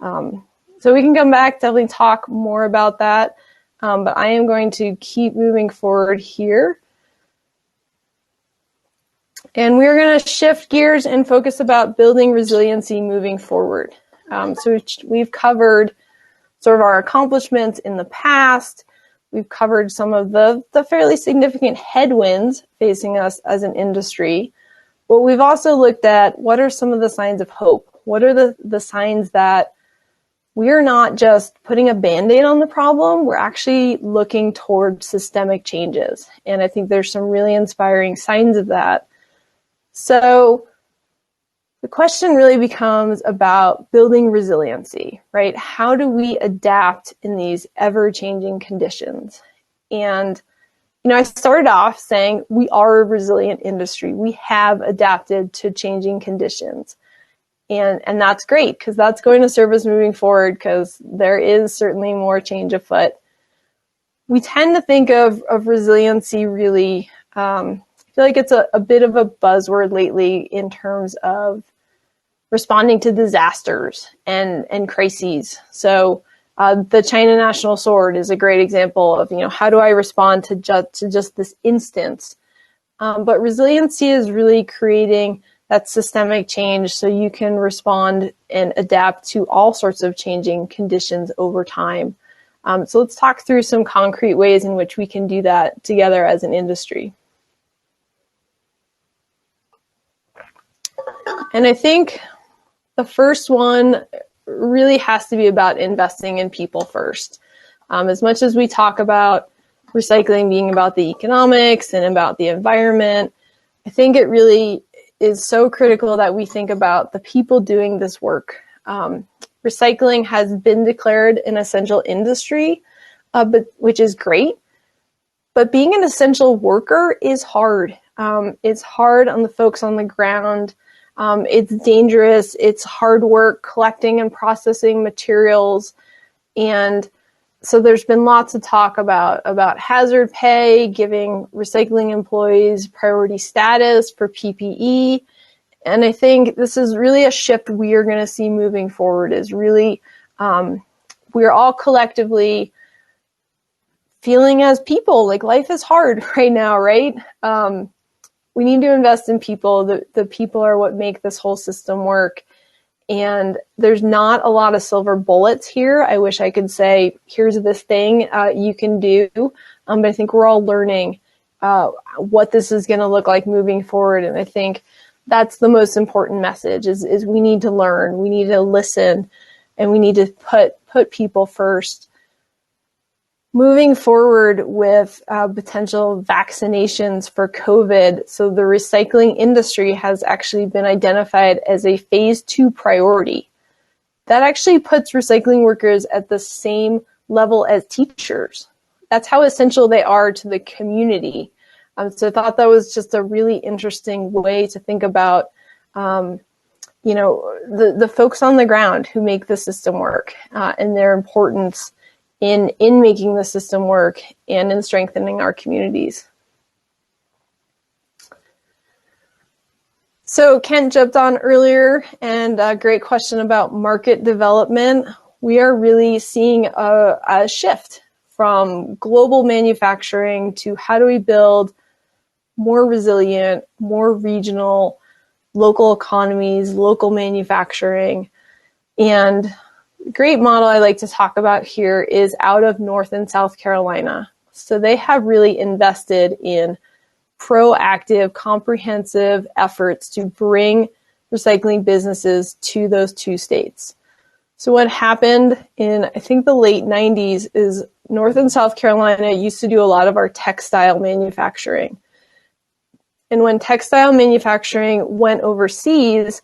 So we can come back, definitely talk more about that. But I am going to keep moving forward here. And we're going to shift gears and focus about building resiliency moving forward. So we've covered sort of our accomplishments in the past. We've covered some of the fairly significant headwinds facing us as an industry. But we've also looked at what are some of the signs of hope? What are the signs that we're not just putting a Band-Aid on the problem, we're actually looking toward systemic changes. And I think there's some really inspiring signs of that. So the question really becomes about building resiliency, right? How do we adapt in these ever-changing conditions? And, I started off saying we are a resilient industry. We have adapted to changing conditions. And that's great, because that's going to serve us moving forward, because there is certainly more change afoot. We tend to think of resiliency really, I feel like it's a bit of a buzzword lately in terms of responding to disasters and crises. So the China National Sword is a great example of, how do I respond to just this instance? But resiliency is really creating that systemic change so you can respond and adapt to all sorts of changing conditions over time. So let's talk through some concrete ways in which we can do that together as an industry. And I think the first one really has to be about investing in people first. As much as we talk about recycling being about the economics and about the environment, I think it really is so critical that we think about the people doing this work. Recycling has been declared an essential industry, which is great. But being an essential worker is hard. It's hard on the folks on the ground. It's dangerous. It's hard work collecting and processing materials. And so there's been lots of talk about hazard pay, giving recycling employees priority status for PPE. And I think this is really a shift we are going to see moving forward, is really we're all collectively feeling as people like life is hard right now, right? We need to invest in people. The people are what make this whole system work. And there's not a lot of silver bullets here. I wish I could say, here's this thing you can do. But I think we're all learning what this is going to look like moving forward. And I think that's the most important message is we need to learn, we need to listen, and we need to put people first. Moving forward with potential vaccinations for COVID, so the recycling industry has actually been identified as a phase 2 priority. That actually puts recycling workers at the same level as teachers. That's how essential they are to the community. So I thought that was just a really interesting way to think about, the folks on the ground who make the system work and their importance in making the system work and in strengthening our communities. So Kent jumped on earlier, and a great question about market development. We are really seeing a shift from global manufacturing to how do we build more resilient, more regional, local economies, local manufacturing. And a great model I like to talk about here is out of North and South Carolina. So they have really invested in proactive, comprehensive efforts to bring recycling businesses to those two states. So what happened in, I think, the late 90s is North and South Carolina used to do a lot of our textile manufacturing. And when textile manufacturing went overseas,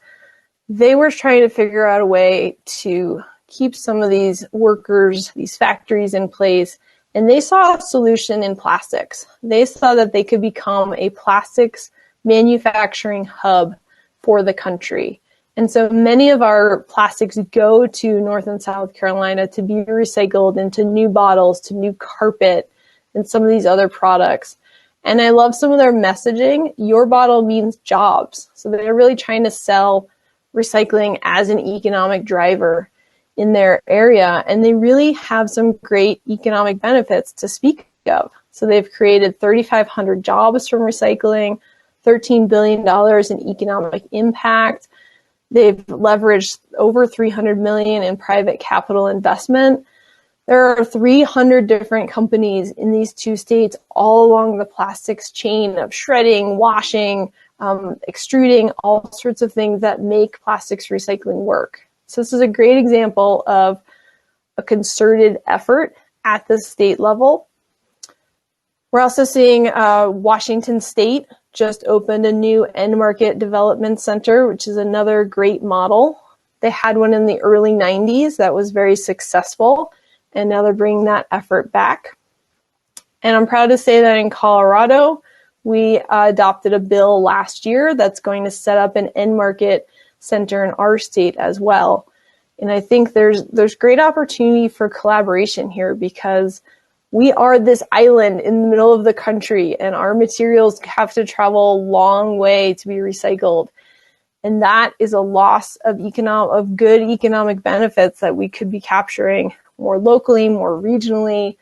they were trying to figure out a way to keep some of these workers, these factories in place. And they saw a solution in plastics. They saw that they could become a plastics manufacturing hub for the country. And so many of our plastics go to North and South Carolina to be recycled into new bottles, to new carpet, and some of these other products. And I love some of their messaging. Your bottle means jobs. So they're really trying to sell recycling as an economic driver in their area, and they really have some great economic benefits to speak of. So they've created 3,500 jobs from recycling, $13 billion in economic impact. They've leveraged over $300 million in private capital investment. There are 300 different companies in these two states all along the plastics chain of shredding, washing, extruding, all sorts of things that make plastics recycling work. So this is a great example of a concerted effort at the state level. We're also seeing Washington State just opened a new end market development center, which is another great model. They had one in the early 90s that was very successful, and now they're bringing that effort back. And I'm proud to say that in Colorado, we adopted a bill last year that's going to set up an end market center in our state as well. And I think there's great opportunity for collaboration here because we are this island in the middle of the country and our materials have to travel a long way to be recycled. And that is a loss of good economic benefits that we could be capturing more locally, more regionally.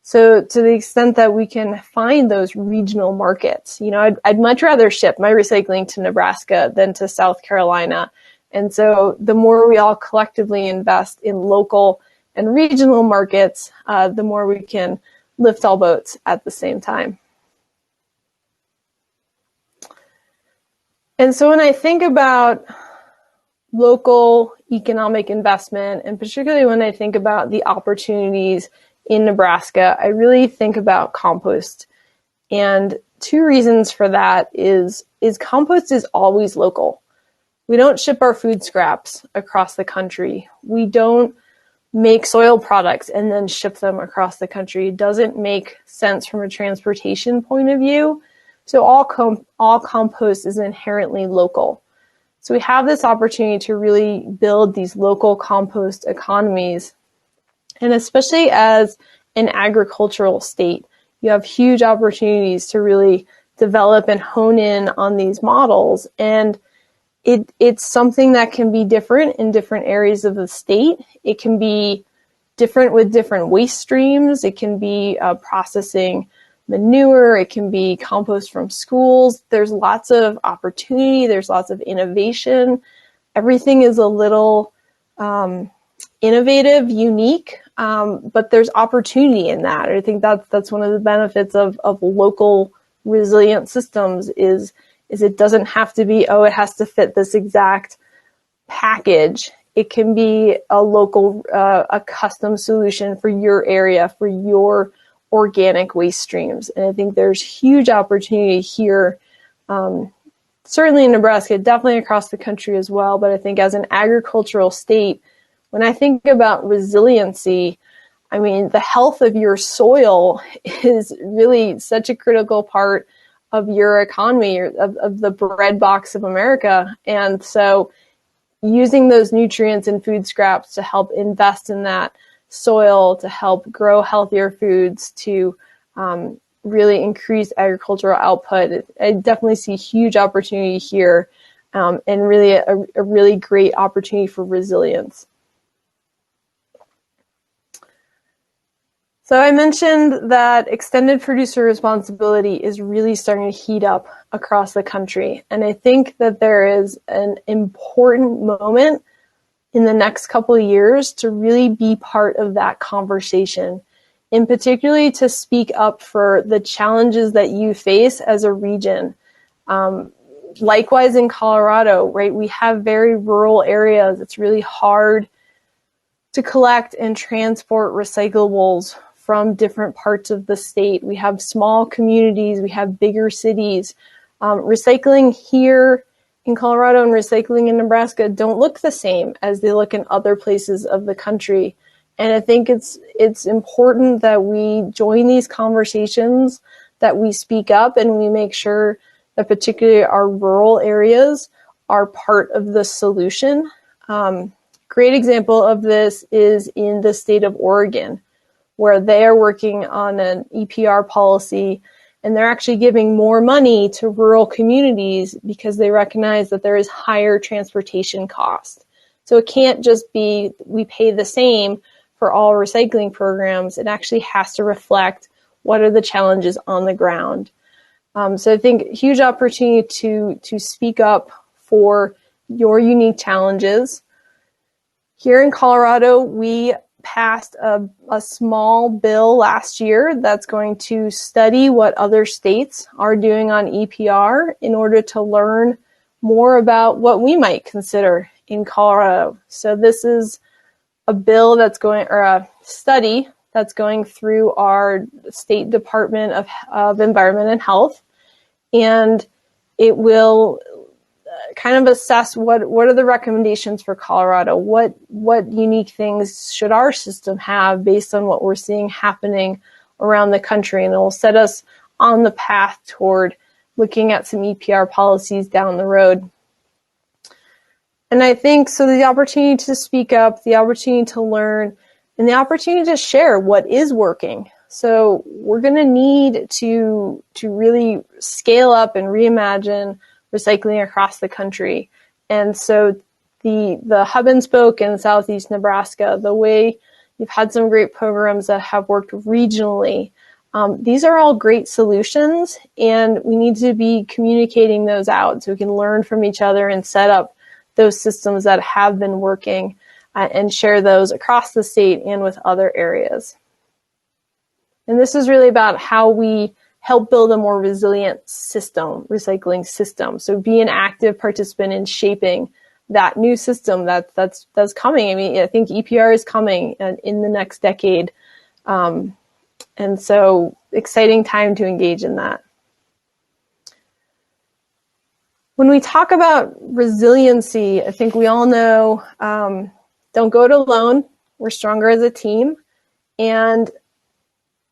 So to the extent that we can find those regional markets, I'd much rather ship my recycling to Nebraska than to South Carolina. And so the more we all collectively invest in local and regional markets, the more we can lift all boats at the same time. And so when I think about local economic investment, and particularly when I think about the opportunities in Nebraska, I really think about compost. And two reasons for that is compost is always local. We don't ship our food scraps across the country. We don't make soil products and then ship them across the country. It doesn't make sense from a transportation point of view. So all compost is inherently local. So we have this opportunity to really build these local compost economies. And especially as an agricultural state, you have huge opportunities to really develop and hone in on these models. And it's something that can be different in different areas of the state. It can be different with different waste streams. It can be processing manure. It can be compost from schools. There's lots of opportunity. There's lots of innovation. Everything is a little innovative, unique, but there's opportunity in that. I think that's one of the benefits of local resilient systems is it doesn't have to be, it has to fit this exact package. It can be a local, a custom solution for your area, for your organic waste streams. And I think there's huge opportunity here, certainly in Nebraska, definitely across the country as well. But I think as an agricultural state, when I think about resiliency, I mean, the health of your soil is really such a critical part of your economy, of the bread box of America. And so using those nutrients and food scraps to help invest in that soil, to help grow healthier foods, to really increase agricultural output, I definitely see huge opportunity here, and really a really great opportunity for resilience. So I mentioned that extended producer responsibility is really starting to heat up across the country. And I think that there is an important moment in the next couple of years to really be part of that conversation, and particularly to speak up for the challenges that you face as a region. Likewise in Colorado, right, we have very rural areas. It's really hard to collect and transport recyclables from different parts of the state. We have small communities, we have bigger cities. Recycling here in Colorado and recycling in Nebraska don't look the same as they look in other places of the country. And I think it's important that we join these conversations, that we speak up, and we make sure that particularly our rural areas are part of the solution. Great example of this is in the state of Oregon, where they are working on an EPR policy, and they're actually giving more money to rural communities because they recognize that there is higher transportation cost. So it can't just be we pay the same for all recycling programs. It actually has to reflect what are the challenges on the ground. So I think huge opportunity to speak up for your unique challenges. Here in Colorado, we passed a small bill last year that's going to study what other states are doing on EPR in order to learn more about what we might consider in Colorado. So this is a bill that's going, or a study that's going through our State Department of Environment and Health, and it will kind of assess what are the recommendations for Colorado, what unique things should our system have based on what we're seeing happening around the country, and it will set us on the path toward looking at some EPR policies down the road. And I think so the opportunity to speak up, the opportunity to learn, and the opportunity to share what is working. So we're going to need to really scale up and reimagine recycling across the country. And so the hub and spoke in Southeast Nebraska, the way you've had some great programs that have worked regionally, these are all great solutions, and we need to be communicating those out so we can learn from each other and set up those systems that have been working and share those across the state and with other areas. And this is really about how we help build a more resilient system, recycling system. So be an active participant in shaping that new system that's coming. I mean, I think EPR is coming in the next decade. And so exciting time to engage in that. When we talk about resiliency, I think we all know, don't go it alone. We're stronger as a team. And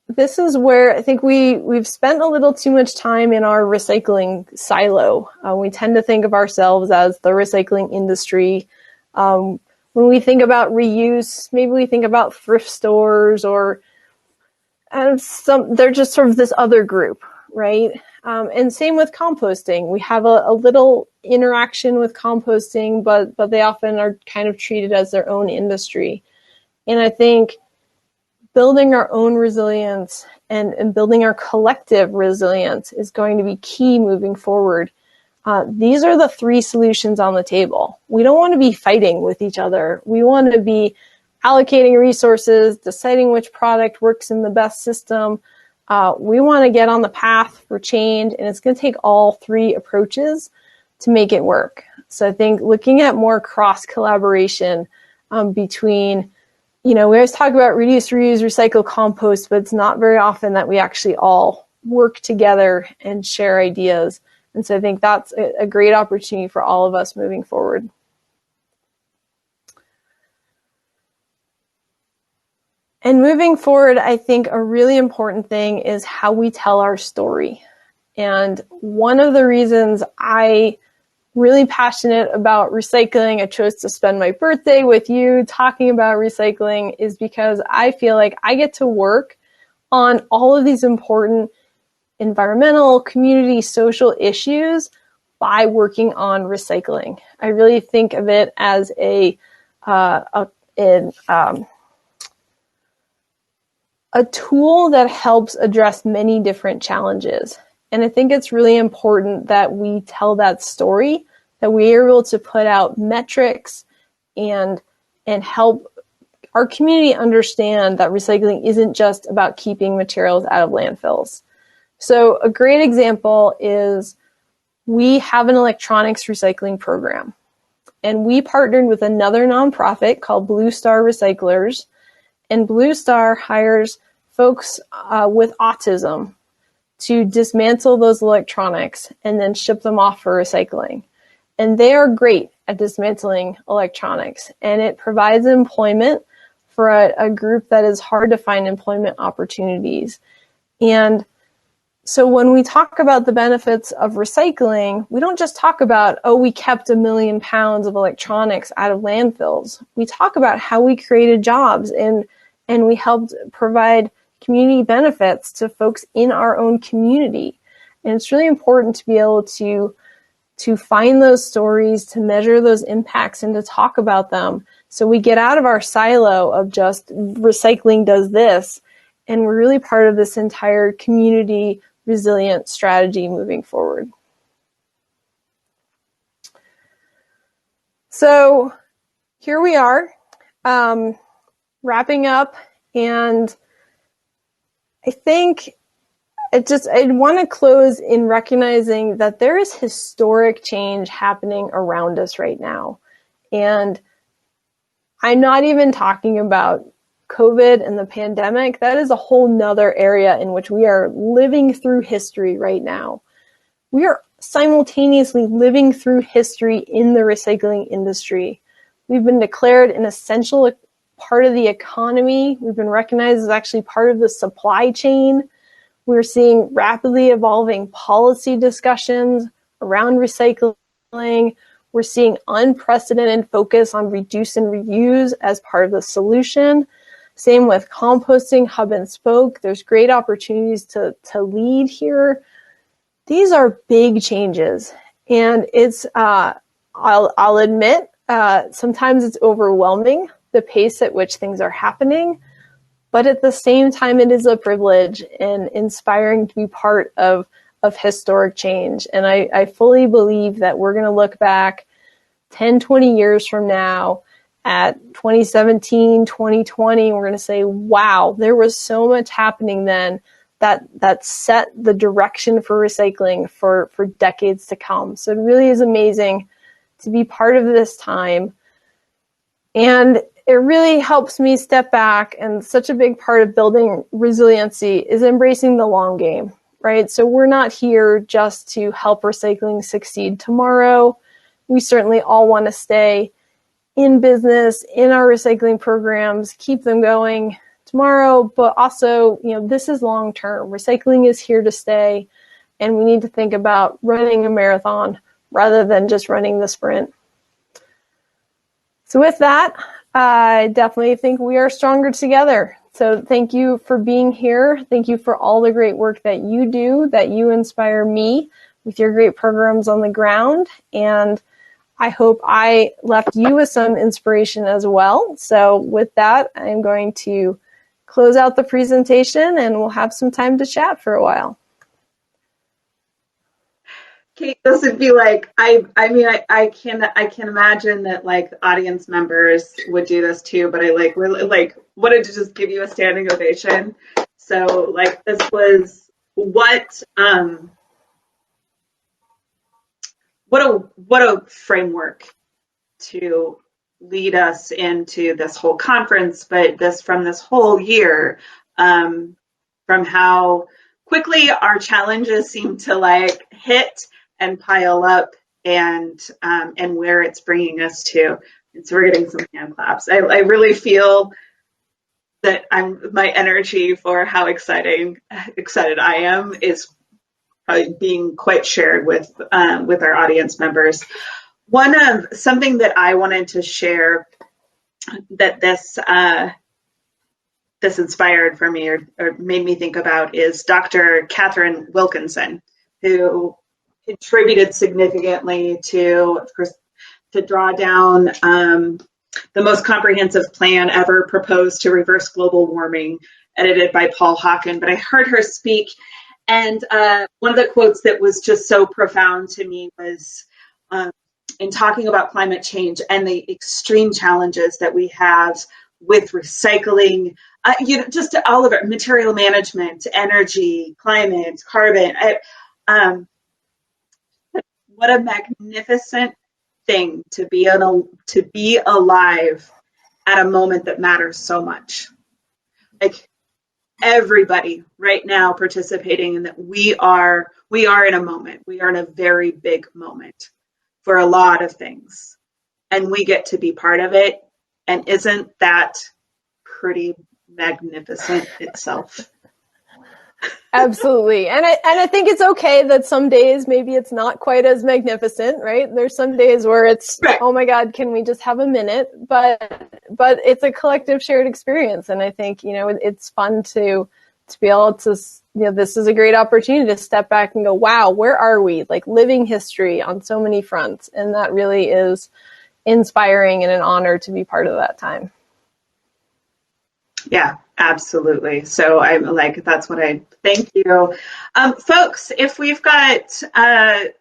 this is where I think we've spent a little too much time in our recycling silo. We tend to think of ourselves as the recycling industry. When we think about reuse, maybe we think about thrift stores or they're just sort of this other group, right? And same with composting. We have a little interaction with composting, but they often are kind of treated as their own industry. And I think building our own resilience and building our collective resilience is going to be key moving forward. These are the three solutions on the table. We don't want to be fighting with each other. We want to be allocating resources, deciding which product works in the best system. We want to get on the path for change, and it's going to take all three approaches to make it work. So I think looking at more cross-collaboration between, we always talk about reduce, reuse, recycle, compost, but it's not very often that we actually all work together and share ideas. And so I think that's a great opportunity for all of us moving forward. And moving forward, I think a really important thing is how we tell our story. And one of the reasons I really passionate about recycling, I chose to spend my birthday with you talking about recycling, is because I feel like I get to work on all of these important environmental, community, social issues by working on recycling. I really think of it as a tool that helps address many different challenges. And I think it's really important that we tell that story, that we are able to put out metrics and help our community understand that recycling isn't just about keeping materials out of landfills. So a great example is we have an electronics recycling program, and we partnered with another nonprofit called Blue Star Recyclers, and Blue Star hires folks with autism to dismantle those electronics and then ship them off for recycling. And they are great at dismantling electronics, and it provides employment for a group that is hard to find employment opportunities. And so when we talk about the benefits of recycling, we don't just talk about, oh, we kept 1 million pounds of electronics out of landfills. We talk about how we created jobs and we helped provide community benefits to folks in our own community. And it's really important to be able to find those stories, to measure those impacts, and to talk about them. So we get out of our silo of just recycling does this, and we're really part of this entire community resilient strategy moving forward. So here we are, wrapping up, and I think I want to close in recognizing that there is historic change happening around us right now. And I'm not even talking about COVID and the pandemic. That is a whole nother area in which we are living through history right now. We are simultaneously living through history in the recycling industry. We've been declared an essential part of the economy. We've been recognized as actually part of the supply chain. We're seeing rapidly evolving policy discussions around recycling. We're seeing unprecedented focus on reduce and reuse as part of the solution. Same with composting, hub and spoke. There's great opportunities to lead here. These are big changes, and it's I'll admit sometimes it's overwhelming, the pace at which things are happening. But at the same time, it is a privilege and inspiring to be part of historic change. And I fully believe that we're going to look back 10, 20 years from now at 2017, 2020, we're going to say, wow, there was so much happening then that set the direction for recycling for decades to come. So it really is amazing to be part of this time. And it really helps me step back, and such a big part of building resiliency is embracing the long game, right? So we're not here just to help recycling succeed tomorrow. We certainly all want to stay in business, in our recycling programs, keep them going tomorrow, but also, this is long term. Recycling is here to stay, and we need to think about running a marathon rather than just running the sprint. So with that, I definitely think we are stronger together. So thank you for being here. Thank you for all the great work that you do, that you inspire me with your great programs on the ground. And I hope I left you with some inspiration as well. So with that, I'm going to close out the presentation, and we'll have some time to chat for a while. Kate, this would be like, I can imagine that like audience members would do this too, but I really wanted to just give you a standing ovation. So like this was what a framework to lead us into this whole conference, but from this whole year, from how quickly our challenges seem to like hit and pile up, and where it's bringing us to. And so we're getting some hand claps. I really feel that my energy for how excited I am is probably being quite shared with our audience members. Something that I wanted to share that this inspired for me or made me think about is Dr. Catherine Wilkinson, who contributed significantly to, of course, to draw down the most comprehensive plan ever proposed to reverse global warming, edited by Paul Hawken, but I heard her speak. And one of the quotes that was just so profound to me was in talking about climate change and the extreme challenges that we have with recycling, just all of it, material management, energy, climate, carbon. What a magnificent thing to be alive at a moment that matters so much. Like everybody right now participating in that, we are in a moment. We are in a very big moment for a lot of things, and we get to be part of it. And isn't that pretty magnificent itself? Absolutely. And I think it's okay that some days maybe it's not quite as magnificent, right? There's some days where it's, right, oh my God, can we just have a minute? But it's a collective shared experience. And I think, it's fun to be able to, this is a great opportunity to step back and go, wow, where are we? Like living history on so many fronts. And that really is inspiring and an honor to be part of that time. Yeah, absolutely. So I'm like, that's what I thank you. Folks, if we've got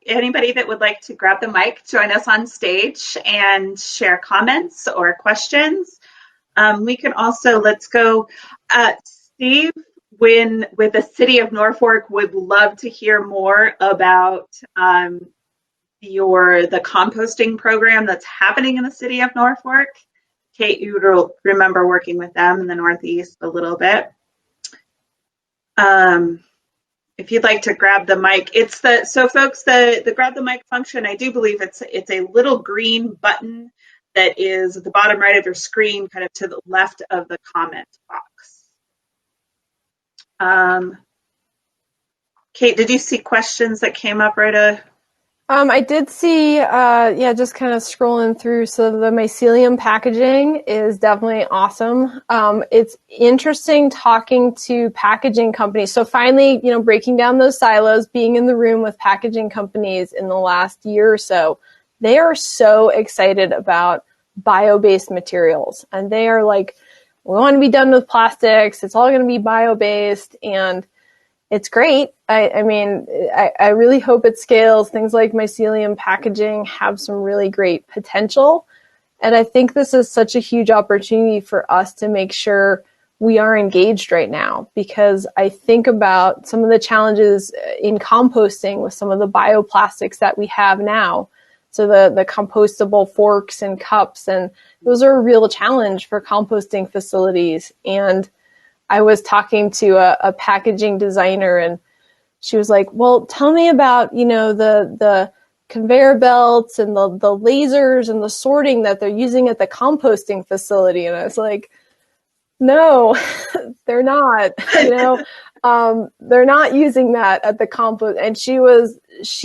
anybody that would like to grab the mic, join us on stage and share comments or questions. We can also, let's go. Steve, with the city of Norfolk, would love to hear more about the composting program that's happening in the city of Norfolk. Kate, you will remember working with them in the Northeast a little bit. If you'd like to grab the mic, folks, the grab the mic function, I do believe it's a little green button that is at the bottom right of your screen, kind of to the left of the comment box. Kate, did you see questions that came up right? I did see, just kind of scrolling through. So the mycelium packaging is definitely awesome. It's interesting talking to packaging companies. So finally, breaking down those silos, being in the room with packaging companies in the last year or so, they are so excited about bio-based materials. And they are like, we want to be done with plastics. It's all going to be bio-based. And it's great. I really hope it scales. Things like mycelium packaging have some really great potential. And I think this is such a huge opportunity for us to make sure we are engaged right now, because I think about some of the challenges in composting with some of the bioplastics that we have now. So the compostable forks and cups, and those are a real challenge for composting facilities. And I was talking to a packaging designer, and she was like, well, tell me about, the conveyor belts and the lasers and the sorting that they're using at the composting facility. And I was like, no, they're not, they're not using that at the compost. And she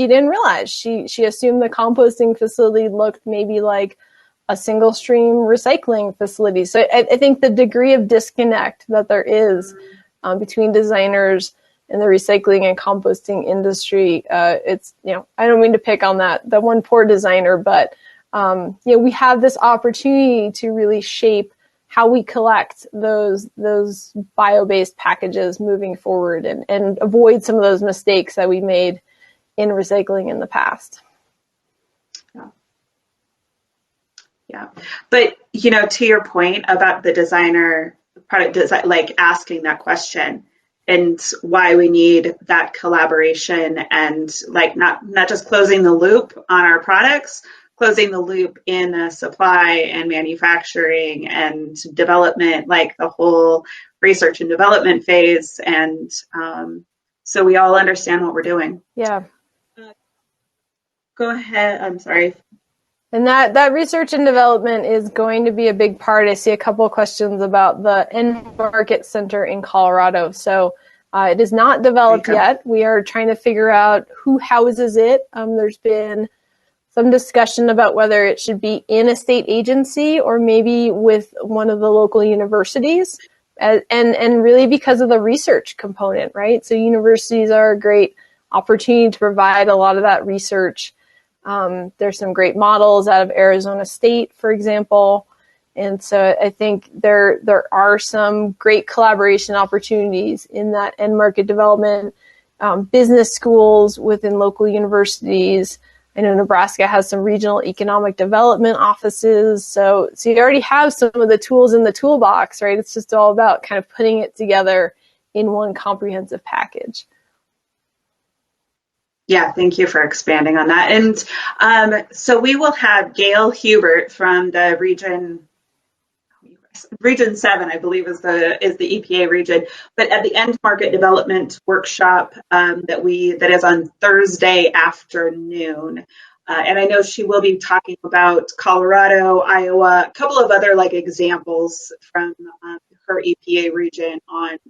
didn't realize, she assumed the composting facility looked maybe like a single stream recycling facility. So I think the degree of disconnect that there is between designers and the recycling and composting industry, it's, I don't mean to pick on that one poor designer, but we have this opportunity to really shape how we collect those bio-based packages moving forward and avoid some of those mistakes that we made in recycling in the past. Yeah. But, to your point about the product design, like asking that question and why we need that collaboration and like not just closing the loop on our products, closing the loop in supply and manufacturing and development, like the whole research and development phase. And so we all understand what we're doing. Yeah. Go ahead. I'm sorry. And that research and development is going to be a big part. I see a couple of questions about the End Market Center in Colorado. So it is not developed yet. We are trying to figure out who houses it. There's been some discussion about whether it should be in a state agency or maybe with one of the local universities. And really because of the research component, right? So universities are a great opportunity to provide a lot of that research. There's some great models out of Arizona State, for example, And so I think there are some great collaboration opportunities in that end market development, business schools within local universities. I know Nebraska has some regional economic development offices. So you already have some of the tools in the toolbox, right? It's just all about kind of putting it together in one comprehensive package. Yeah, thank you for expanding on that. And so we will have Gail Hubert from the Region 7, I believe, is the EPA region. But at the End Market Development Workshop that is on Thursday afternoon, and I know she will be talking about Colorado, Iowa, a couple of other examples from her EPA region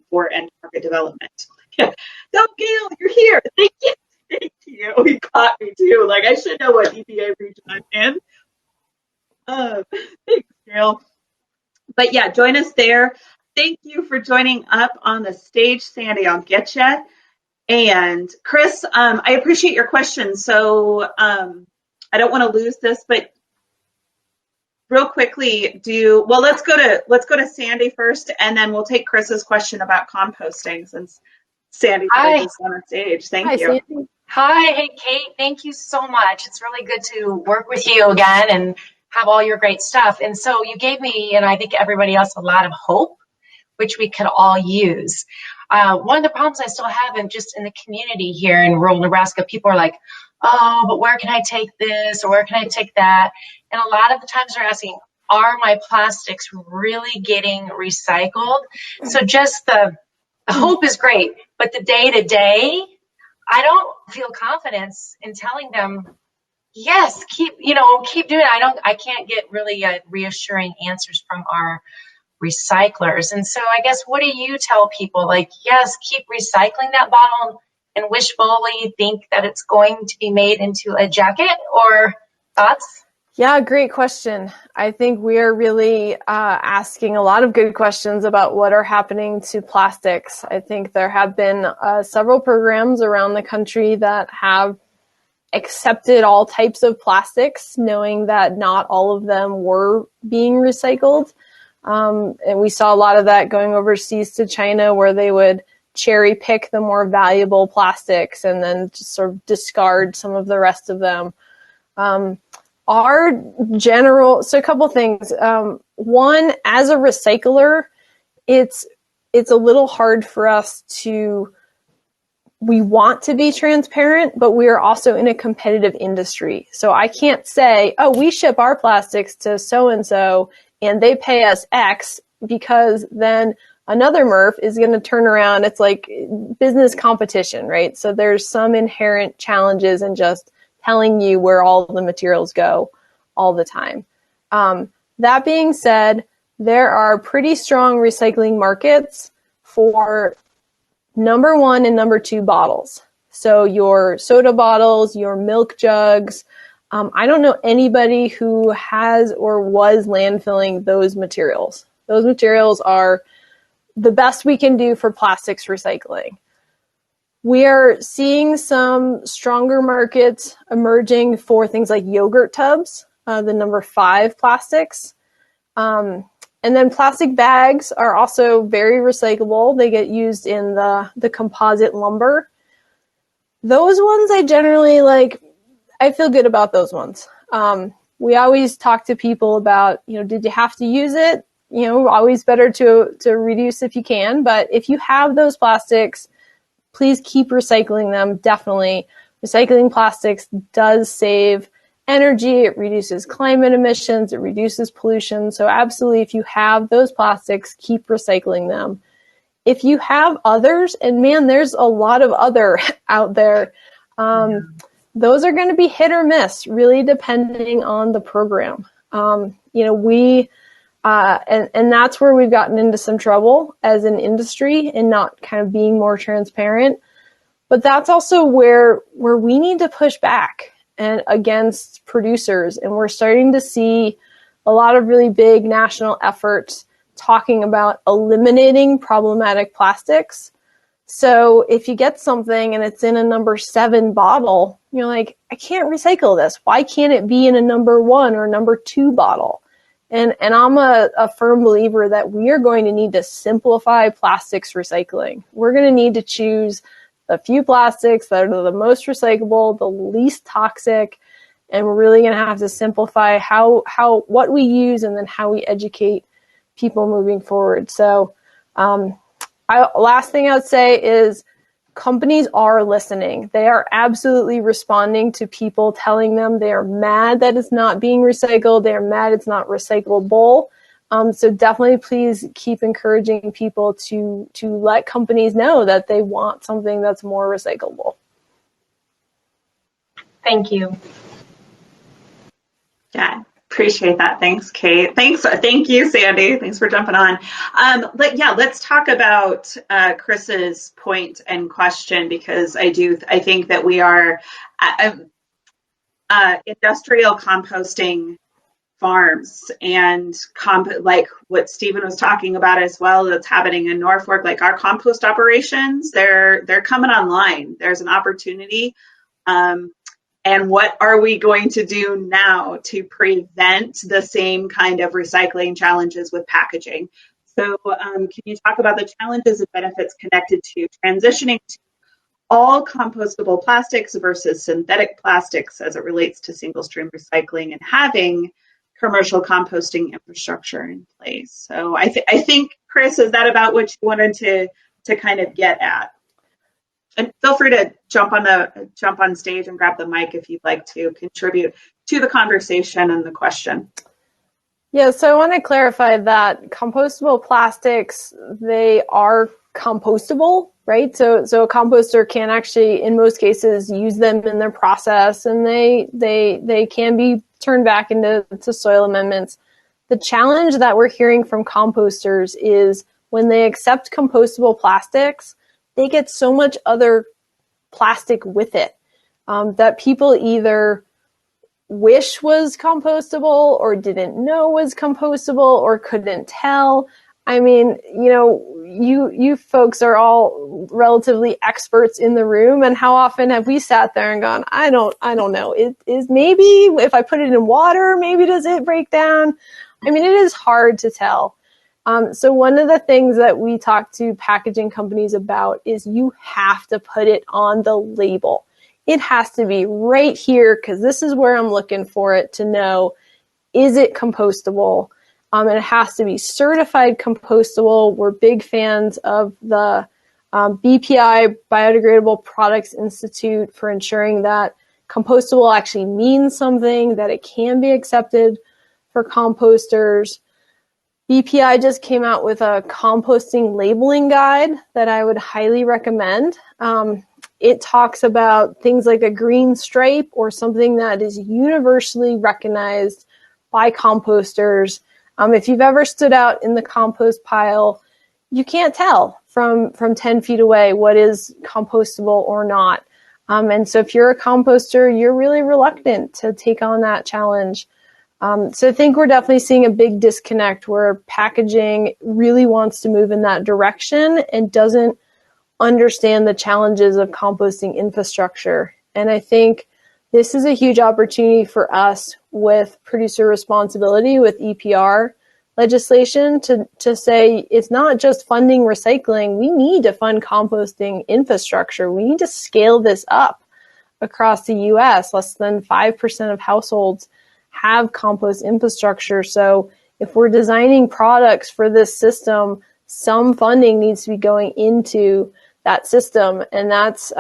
for end market development. Go, Gail, you're here. Thank you. Thank you. He caught me too. I should know what EPA region I'm in. Thanks, Gail. But yeah, join us there. Thank you for joining up on the stage, Sandy. I'll get you. And Chris, I appreciate your question. So I don't want to lose this, but real quickly, let's go to Sandy first, and then we'll take Chris's question about composting since Sandy's on stage. Thank you. Sandy. Hi, hey Kate. Thank you so much. It's really good to work with you again and have all your great stuff. And so you gave me, and I think everybody else, a lot of hope, which we could all use. One of the problems I still have in the community here in rural Nebraska, people are like, oh, but where can I take this or where can I take that? And a lot of the times they're asking, are my plastics really getting recycled? So just the hope is great, but the day-to-day, I don't feel confidence in telling them, yes, keep doing it. I can't get really reassuring answers from our recyclers. And so I guess, what do you tell people? Yes, keep recycling that bottle and wishfully think that it's going to be made into a jacket, or thoughts? Yeah, great question. I think we are really asking a lot of good questions about what are happening to plastics. I think there have been several programs around the country that have accepted all types of plastics, knowing that not all of them were being recycled. And we saw a lot of that going overseas to China, where they would cherry pick the more valuable plastics and then just sort of discard some of the rest of them. So a couple things. One, as a recycler, it's a little hard for us we want to be transparent, but we are also in a competitive industry. So I can't say, oh, we ship our plastics to so-and-so and they pay us X, because then another MRF is going to turn around. It's like business competition, right? So there's some inherent challenges in just telling you where all the materials go all the time. That being said, there are pretty strong recycling markets for number 1 and number 2 bottles. So your soda bottles, your milk jugs. I don't know anybody who has or was landfilling those materials. Those materials are the best we can do for plastics recycling. We are seeing some stronger markets emerging for things like yogurt tubs, the number 5 plastics. And then plastic bags are also very recyclable. They get used in the composite lumber. Those ones I generally I feel good about those ones. We always talk to people about, did you have to use it? Always better to reduce if you can. But if you have those plastics, please keep recycling them. Definitely. Recycling plastics does save energy. It reduces climate emissions. It reduces pollution. So absolutely, if you have those plastics, keep recycling them. If you have others, and man, there's a lot of other out there, those are going to be hit or miss, really depending on the program. And that's where we've gotten into some trouble as an industry and not kind of being more transparent. But that's also where we need to push back and against producers. And we're starting to see a lot of really big national efforts talking about eliminating problematic plastics. So if you get something and it's in a number 7 bottle, you're like, I can't recycle this. Why can't it be in a number 1 or number 2 bottle? And I'm a firm believer that we are going to need to simplify plastics recycling. We're going to need to choose a few plastics that are the most recyclable, the least toxic, and we're really going to have to simplify what we use and then how we educate people moving forward. So last thing I would say is companies are listening. They are absolutely responding to people telling them they are mad that it's not being recycled. They are mad it's not recyclable. So definitely please keep encouraging people to let companies know that they want something that's more recyclable. Thank you. Yeah, appreciate that. Thanks, Kate. Thank you, Sandy. Thanks for jumping on. Let's talk about Chris's point and question, because I think that we are industrial composting farms and like what Stephen was talking about as well, that's happening in Norfolk. Like our compost operations, they're coming online. There's an opportunity. And what are we going to do now to prevent the same kind of recycling challenges with packaging? So can you talk about the challenges and benefits connected to transitioning to all compostable plastics versus synthetic plastics as it relates to single stream recycling and having commercial composting infrastructure in place? So I think, Chris, is that about what you wanted to kind of get at? And feel free to jump on stage and grab the mic if you'd like to contribute to the conversation and the question. Yeah, so I want to clarify that compostable plastics, they are compostable, right? So a composter can actually, in most cases, use them in their process, and they can be turned back into soil amendments. The challenge that we're hearing from composters is when they accept compostable plastics, they get so much other plastic with it that people either wish was compostable or didn't know was compostable or couldn't tell. I mean, you folks are all relatively experts in the room, and how often have we sat there and gone, I don't know. It is maybe if I put it in water, maybe does it break down? I mean, it is hard to tell. So one of the things that we talk to packaging companies about is you have to put it on the label. It has to be right here because this is where I'm looking for it to know, is it compostable? And it has to be certified compostable. We're big fans of the BPI, Biodegradable Products Institute, for ensuring that compostable actually means something, that it can be accepted for composters. BPI just came out with a composting labeling guide that I would highly recommend. It talks about things like a green stripe or something that is universally recognized by composters. If you've ever stood out in the compost pile, you can't tell from 10 feet away what is compostable or not. And so if you're a composter, you're really reluctant to take on that challenge. So I think we're definitely seeing a big disconnect where packaging really wants to move in that direction and doesn't understand the challenges of composting infrastructure. And I think this is a huge opportunity for us with producer responsibility, with EPR legislation, to say it's not just funding recycling. We need to fund composting infrastructure. We need to scale this up across the US. Less than 5% of households have compost infrastructure. So if we're designing products for this system, some funding needs to be going into that system. And that's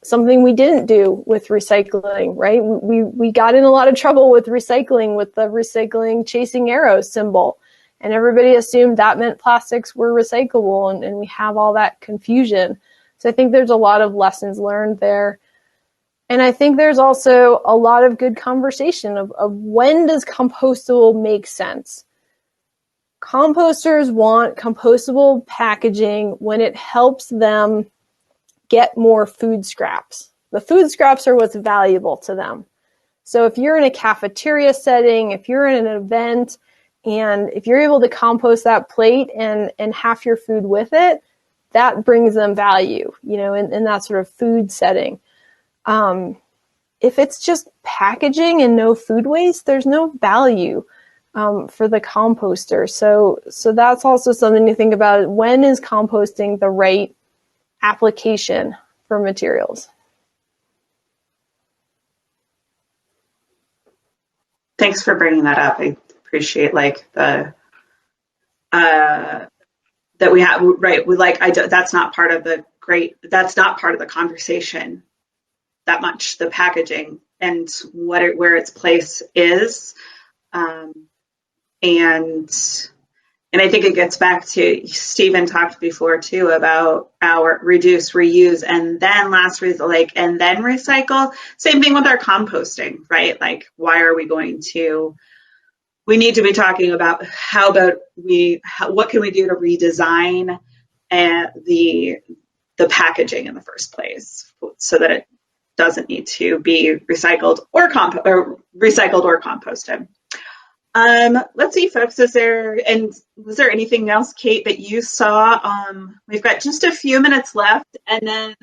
something we didn't do with recycling, right? We got in a lot of trouble with recycling with the recycling chasing arrows symbol. And everybody assumed that meant plastics were recyclable, and we have all that confusion. So I think there's a lot of lessons learned there. And I think there's also a lot of good conversation of when does compostable make sense? Composters want compostable packaging when it helps them get more food scraps. The food scraps are what's valuable to them. So if you're in a cafeteria setting, if you're in an event, and if you're able to compost that plate and half your food with it, that brings them value, in that sort of food setting. If it's just packaging and no food waste, there's no value. for the composter. So that's also something to think about. When is composting the right application for materials? Thanks for bringing that up. I appreciate like the that we have, right? We like, that's not part of that's not part of the conversation that much, the packaging and where its place is. And I think it gets back to, Stephen talked before too about our reduce, reuse, and then and then recycle. Same thing with our composting, right? Like, why are we we need to be talking about what can we do to redesign the packaging in the first place so that it doesn't need to be recycled or composted. Let's see, folks. Was there anything else, Kate, that you saw? We've got just a few minutes left, and then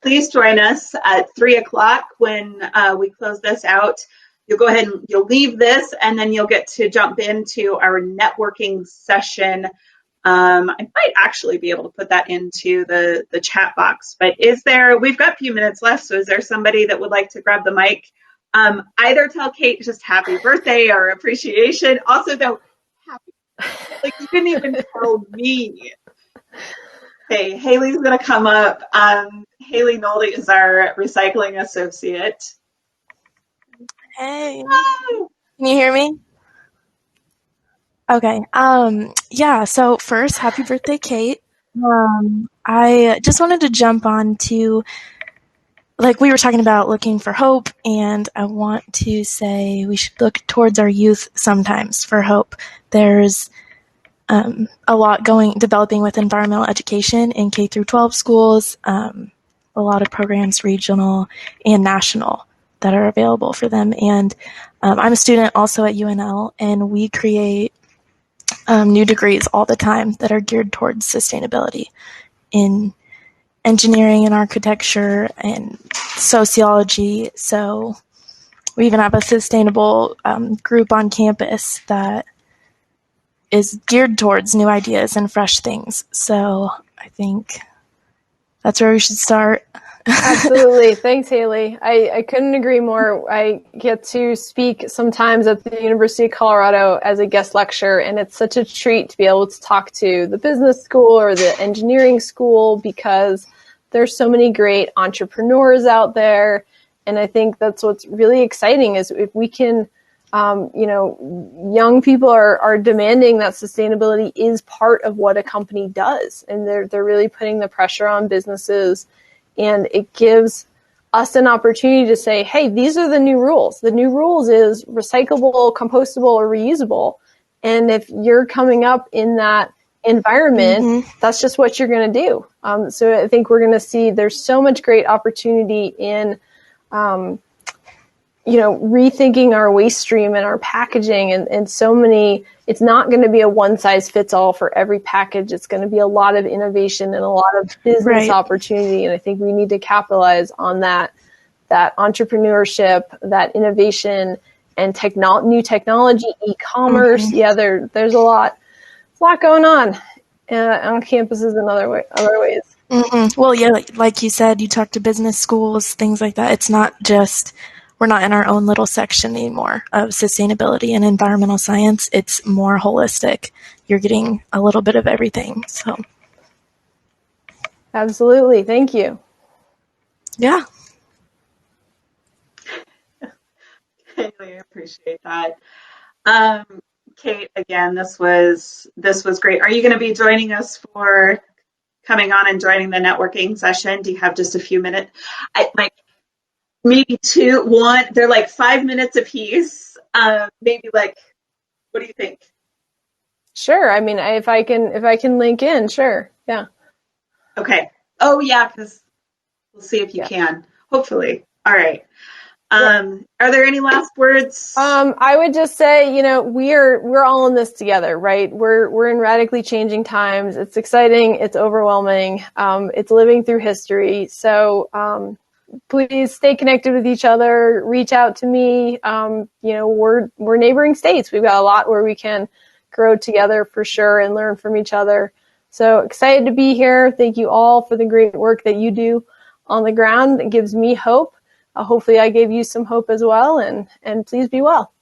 please join us at 3:00 when we close this out. You'll go ahead and you'll leave this, and then you'll get to jump into our networking session. I might actually be able to put that into the chat box, but we've got a few minutes left, so is there somebody that would like to grab the mic? Either tell Kate just happy birthday or appreciation. Also, though, like you didn't even tell me. Okay, Haley's going to come up. Haley Nolde is our recycling associate. Hey, can you hear me? Okay. Yeah, so first, happy birthday, Kate. I just wanted to jump on to, like we were talking about looking for hope, and I want to say we should look towards our youth sometimes for hope. There's a lot developing with environmental education in K through 12 schools, a lot of programs, regional and national, that are available for them. And I'm a student also at UNL, and we create new degrees all the time that are geared towards sustainability in engineering and architecture and sociology. So we even have a sustainable group on campus that is geared towards new ideas and fresh things. So I think that's where we should start. Absolutely. Thanks, Haley. I couldn't agree more. I get to speak sometimes at the University of Colorado as a guest lecturer, and it's such a treat to be able to talk to the business school or the engineering school because there's so many great entrepreneurs out there. And I think that's what's really exciting is if we can, young people are demanding that sustainability is part of what a company does. And they're really putting the pressure on businesses. And it gives us an opportunity to say, hey, these are the new rules. The new rules is recyclable, compostable, or reusable. And if you're coming up in that environment, that's just what you're going to do. So I think we're going to see there's so much great opportunity in, rethinking our waste stream and our packaging and so many. It's not going to be a one size fits all for every package. It's going to be a lot of innovation and a lot of business opportunity. And I think we need to capitalize on that entrepreneurship, that innovation, and new technology, e-commerce. Yeah, there's a lot going on campuses and other ways. Well, yeah, like you said, you talk to business schools, things like that. It's not just, we're not in our own little section anymore of sustainability and environmental science. It's more holistic. You're getting a little bit of everything. So, absolutely. Thank you. Yeah. I really appreciate that. Kate, again, this was great. Are you going to be joining us for coming on and joining the networking session? Do you have just a few minutes? Maybe one. They're like 5 minutes apiece. Maybe what do you think? Sure. I mean, if I can link in, sure. Yeah. Okay. Oh yeah, because we'll see if you can. Hopefully. All right. Are there any last words? I would just say, we're all in this together, right? We're in radically changing times. It's exciting. It's overwhelming. It's living through history. So, please stay connected with each other. Reach out to me. We're neighboring states. We've got a lot where we can grow together for sure and learn from each other. So excited to be here. Thank you all for the great work that you do on the ground. It gives me hope. Hopefully I gave you some hope as well, and please be well.